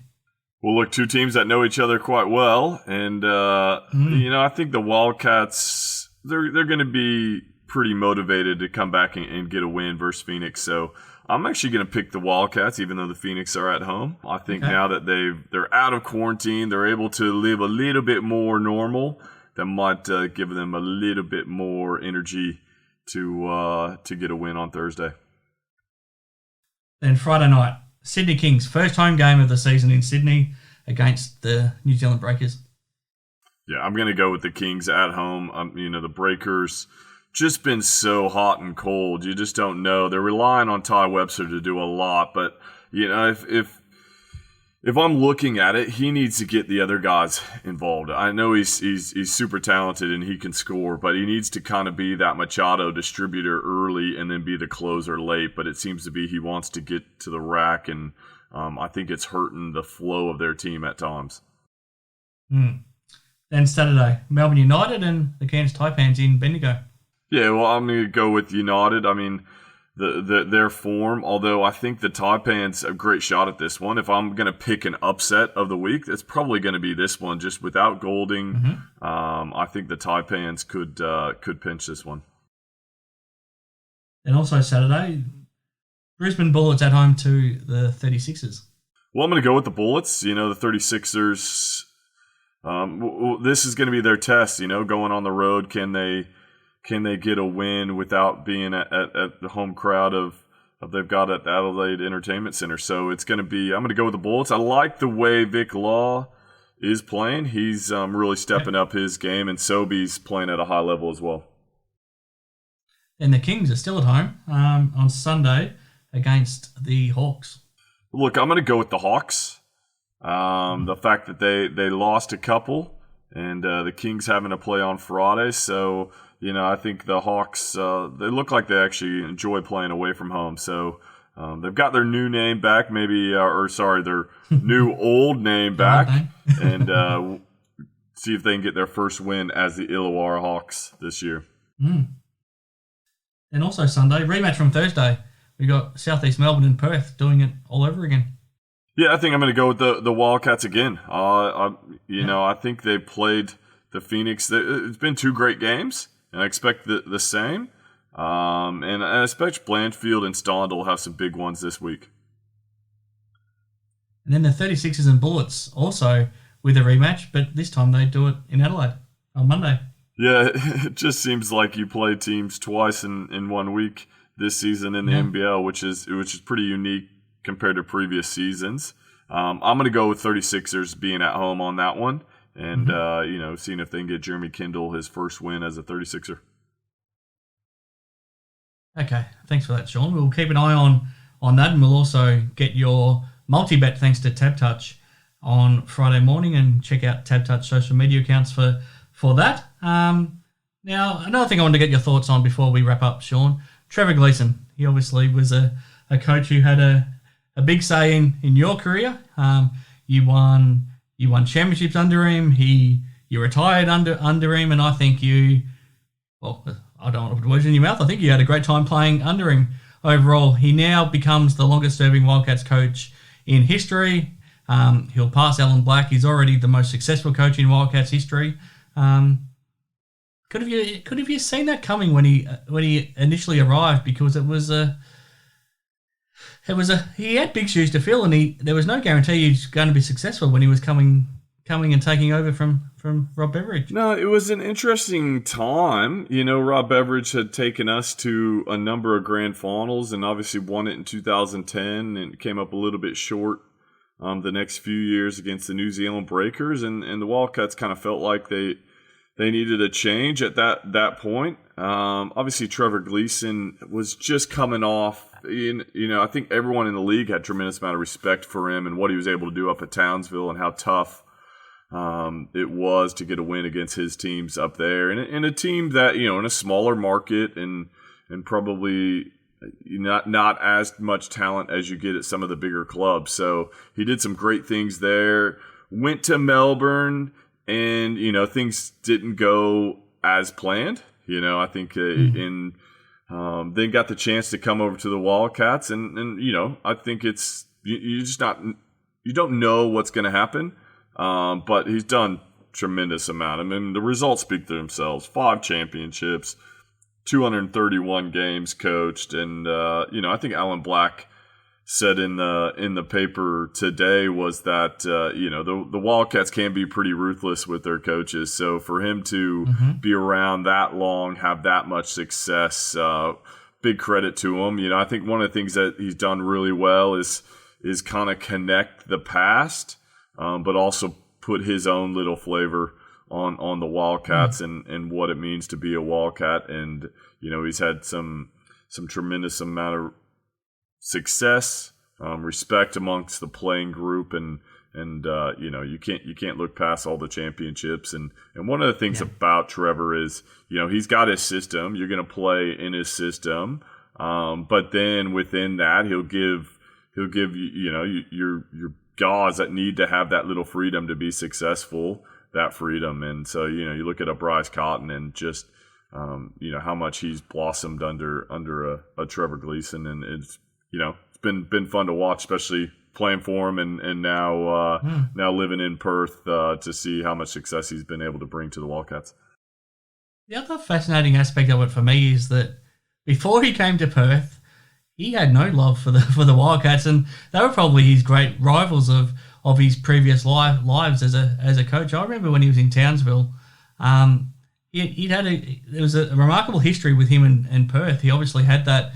Well, look, 2 teams that know each other quite well, and I think the Wildcats they're going to be pretty motivated to come back and get a win versus Phoenix. So I'm actually going to pick the Wildcats, even though the Phoenix are at home. I think now that they're out of quarantine, they're able to live a little bit more normal. That might give them a little bit more energy to get a win on Thursday. Then Friday night, Sydney Kings, first home game of the season in Sydney against the New Zealand Breakers. Yeah, I'm going to go with the Kings at home. The Breakers just been so hot and cold. You just don't know. They're relying on Ty Webster to do a lot, but if I'm looking at it, he needs to get the other guys involved. I know he's super talented and he can score, but he needs to kind of be that Machado distributor early and then be the closer late. But it seems to be he wants to get to the rack, and I think it's hurting the flow of their team at times. Then Saturday, Melbourne United and the Cairns Taipans in Bendigo. Yeah, well, I'm going to go with United. I mean, their form, although I think the Taipans a great shot at this one. If I'm going to pick an upset of the week, it's probably going to be this one, just without Golding. I think the Taipans could pinch this one. And also Saturday, Brisbane Bullets at home to the 36ers. Well, I'm going to go with the Bullets. The 36ers, this is going to be their test, going on the road. Can they get a win without being at the home crowd of they've got at the Adelaide Entertainment Centre. So it's going to be, I'm going to go with the Bullets. I like the way Vic Law is playing. He's really stepping up his game, and Sobey's playing at a high level as well. And the Kings are still at home on Sunday against the Hawks. Look, I'm going to go with the Hawks. The fact that they lost a couple, and the Kings having to play on Friday. So, I think the Hawks, they look like they actually enjoy playing away from home. So they've got their new name back, their new old name back, and see if they can get their first win as the Illawarra Hawks this year. And also Sunday, rematch from Thursday. We got Southeast Melbourne and Perth doing it all over again. Yeah, I think I'm going to go with the Wildcats again. I think they played the Phoenix. It's been 2 great games, and I expect the same. And I expect Blanchfield and Stond will have some big ones this week. And then the 36ers and Bullets also with a rematch, but this time they do it in Adelaide on Monday. Yeah, it just seems like you play teams twice in 1 week this season in the NBL, which is pretty unique compared to previous seasons. I'm going to go with 36ers being at home on that one, and seeing if they can get Jeremy Kindle his first win as a 36er. Okay, thanks for that, Sean. We'll keep an eye on that, and we'll also get your multi-bet thanks to TABtouch on Friday morning, and check out TABtouch social media accounts for that. Now, another thing I wanted to get your thoughts on before we wrap up, Sean. Trevor Gleeson, he obviously was a coach who had a big say in your career. You won championships under him. You retired under him, and I think I don't want to put words in your mouth. I think you had a great time playing under him. Overall, he now becomes the longest-serving Wildcats coach in history. He'll pass Alan Black. He's already the most successful coach in Wildcats history. Could have you seen that coming when he initially arrived? Because he had big shoes to fill, and there was no guarantee he was going to be successful when he was coming and taking over from Rob Beveridge. No, it was an interesting time. Rob Beveridge had taken us to a number of grand finals and obviously won it in 2010 and came up a little bit short the next few years against the New Zealand Breakers, and the Wildcats kind of felt like they needed a change at that point. Obviously, Trevor Gleeson was just coming off. I think everyone in the league had a tremendous amount of respect for him and what he was able to do up at Townsville and how tough it was to get a win against his teams up there. And a team that, in a smaller market and probably not as much talent as you get at some of the bigger clubs. So he did some great things there. Went to Melbourne, and things didn't go as planned. I think then got the chance to come over to the Wildcats, and I think it's you don't know what's going to happen, but he's done tremendous amount. I mean, the results speak for themselves. 5 championships, 231 games coached, and I think Alan Black said in the paper today was that the Wildcats can be pretty ruthless with their coaches. So for him to be around that long, have that much success, big credit to him. I think one of the things that he's done really well is kind of connect the past, but also put his own little flavor on the Wildcats and what it means to be a Wildcat. And he's had some tremendous amount of success, respect amongst the playing group, and you can't look past all the championships. And one of the things about Trevor is he's got his system. You're going to play in his system, but then within that he'll give your guys that need to have that little freedom to be successful, that freedom. And so you look at a Bryce Cotton and just how much he's blossomed under a Trevor Gleeson, and it's been fun to watch, especially playing for him and now living in Perth to see how much success he's been able to bring to the Wildcats. The other fascinating aspect of it for me is that before he came to Perth, he had no love for the Wildcats, and they were probably his great rivals of his previous lives as a coach. I remember when he was in Townsville, there was a remarkable history with him and Perth. He obviously had that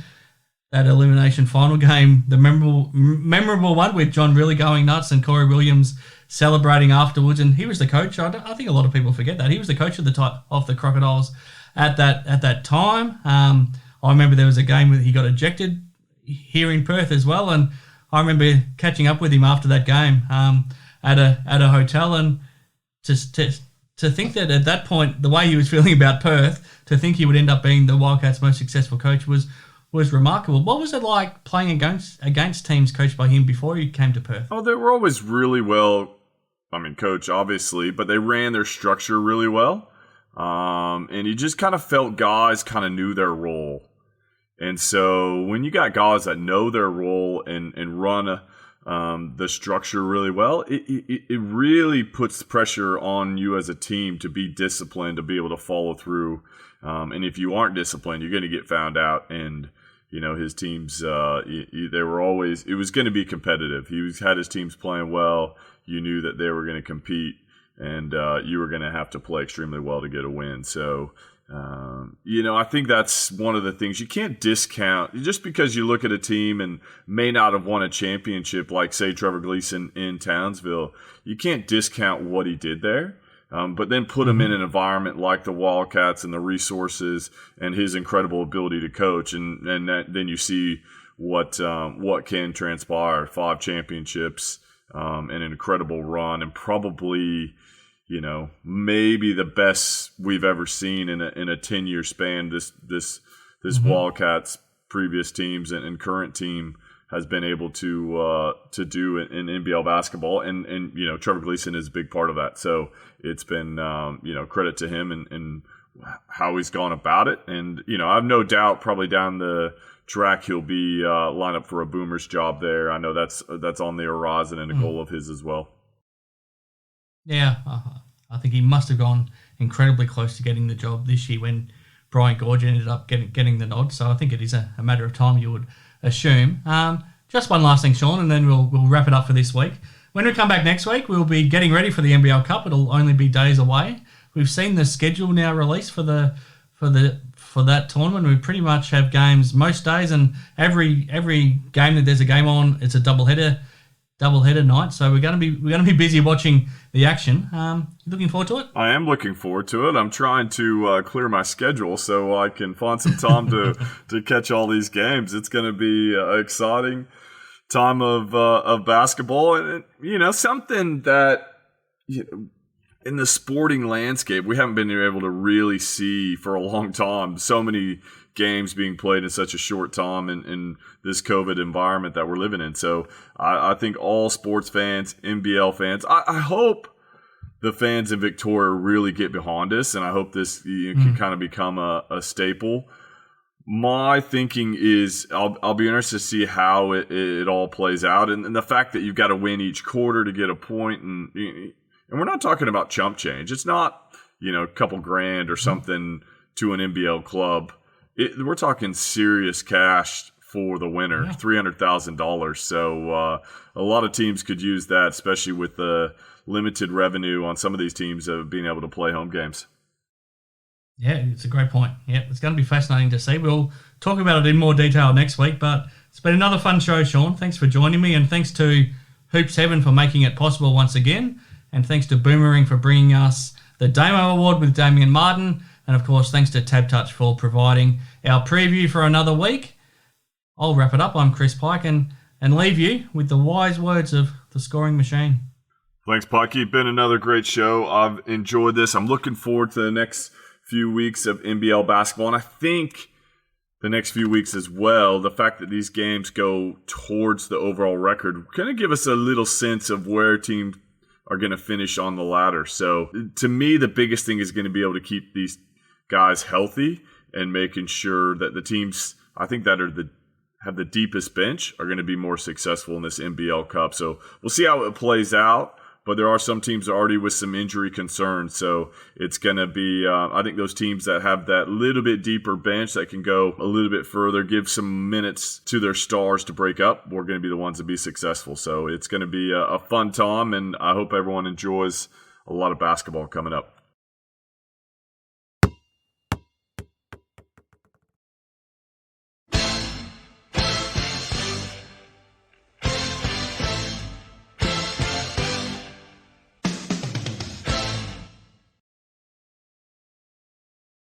that elimination final game, the memorable one with John really going nuts and Corey Williams celebrating afterwards, and he was the coach. I think a lot of people forget that he was the coach of the Crocodiles at that time. I remember there was a game where he got ejected here in Perth as well, and I remember catching up with him after that game at a hotel, and just to think that at that point, the way he was feeling about Perth, to think he would end up being the Wildcats' most successful coach was remarkable. What was it like playing against teams coached by him before he came to Perth? Oh, they were always really well, coached, obviously, but they ran their structure really well. And you just kind of felt guys kind of knew their role. And so when you got guys that know their role and run the structure really well, it really puts pressure on you as a team to be disciplined, to be able to follow through. And if you aren't disciplined, you're going to get found out. And his teams, they were always, it was going to be competitive. He had his teams playing well. You knew that they were going to compete, and you were going to have to play extremely well to get a win. So, I think that's one of the things you can't discount. Just because you look at a team and may not have won a championship, like, say, Trevor Gleeson in Townsville, you can't discount what he did there. But then put him in an environment like the Wildcats and the resources and his incredible ability to coach, and then you see what can transpire. 5 championships, and an incredible run, and probably maybe the best we've ever seen in a 10-year span. This Wildcats previous teams and current team has been able to do in NBL basketball, and Trevor Gleeson is a big part of that. So it's been credit to him and how he's gone about it. And I have no doubt probably down the track he'll be lined up for a Boomers job there. I know that's on the horizon and a goal of his as well. Yeah, I think he must have gone incredibly close to getting the job this year when Brian Gorge ended up getting the nod. So I think it is a matter of time, you would assume. Just one last thing, Shawn, and then we'll wrap it up for this week. When we come back next week, we'll be getting ready for the NBL Cup. It'll only be days away. We've seen the schedule now released for that tournament. We pretty much have games most days, and every game that there's a game on, it's a doubleheader night. So we're going to be busy watching the action. Looking forward to it? I am looking forward to it. I'm trying to clear my schedule so I can find some time to catch all these games. It's going to be exciting time of basketball, and something that in the sporting landscape we haven't been able to really see for a long time. So many games being played in such a short time in this COVID environment that we're living in. So I think all sports fans, NBL fans, I hope the fans in Victoria really get behind us, and I hope this can kind of become a staple. My thinking is I'll be interested to see how it all plays out, and the fact that you've got to win each quarter to get a point, and we're not talking about chump change. It's not a couple grand or something to an NBL club. We're talking serious cash for the winner, $300,000. So a lot of teams could use that, especially with the limited revenue on some of these teams of being able to play home games. Yeah, it's a great point. Yeah, it's going to be fascinating to see. We'll talk about it in more detail next week, but it's been another fun show, Shawn. Thanks for joining me, and thanks to Hoops Heaven for making it possible once again, and thanks to Boomering for bringing us the Damo Award with Damian Martin, and of course, thanks to TABtouch for providing our preview for another week. I'll wrap it up. I'm Chris Pike, and leave you with the wise words of the scoring machine. Thanks, Pike. It's been another great show. I've enjoyed this. I'm looking forward to the next few weeks of NBL basketball, and I think the next few weeks as well, the fact that these games go towards the overall record kind of give us a little sense of where teams are going to finish on the ladder. So to me, the biggest thing is going to be able to keep these guys healthy and making sure that the teams, I think, that have the deepest bench are going to be more successful in this NBL Cup. So we'll see how it plays out. But there are some teams already with some injury concerns. So it's going to be, I think those teams that have that little bit deeper bench that can go a little bit further, give some minutes to their stars to break up, we're going to be the ones to be successful. So it's going to be a fun time, and I hope everyone enjoys a lot of basketball coming up.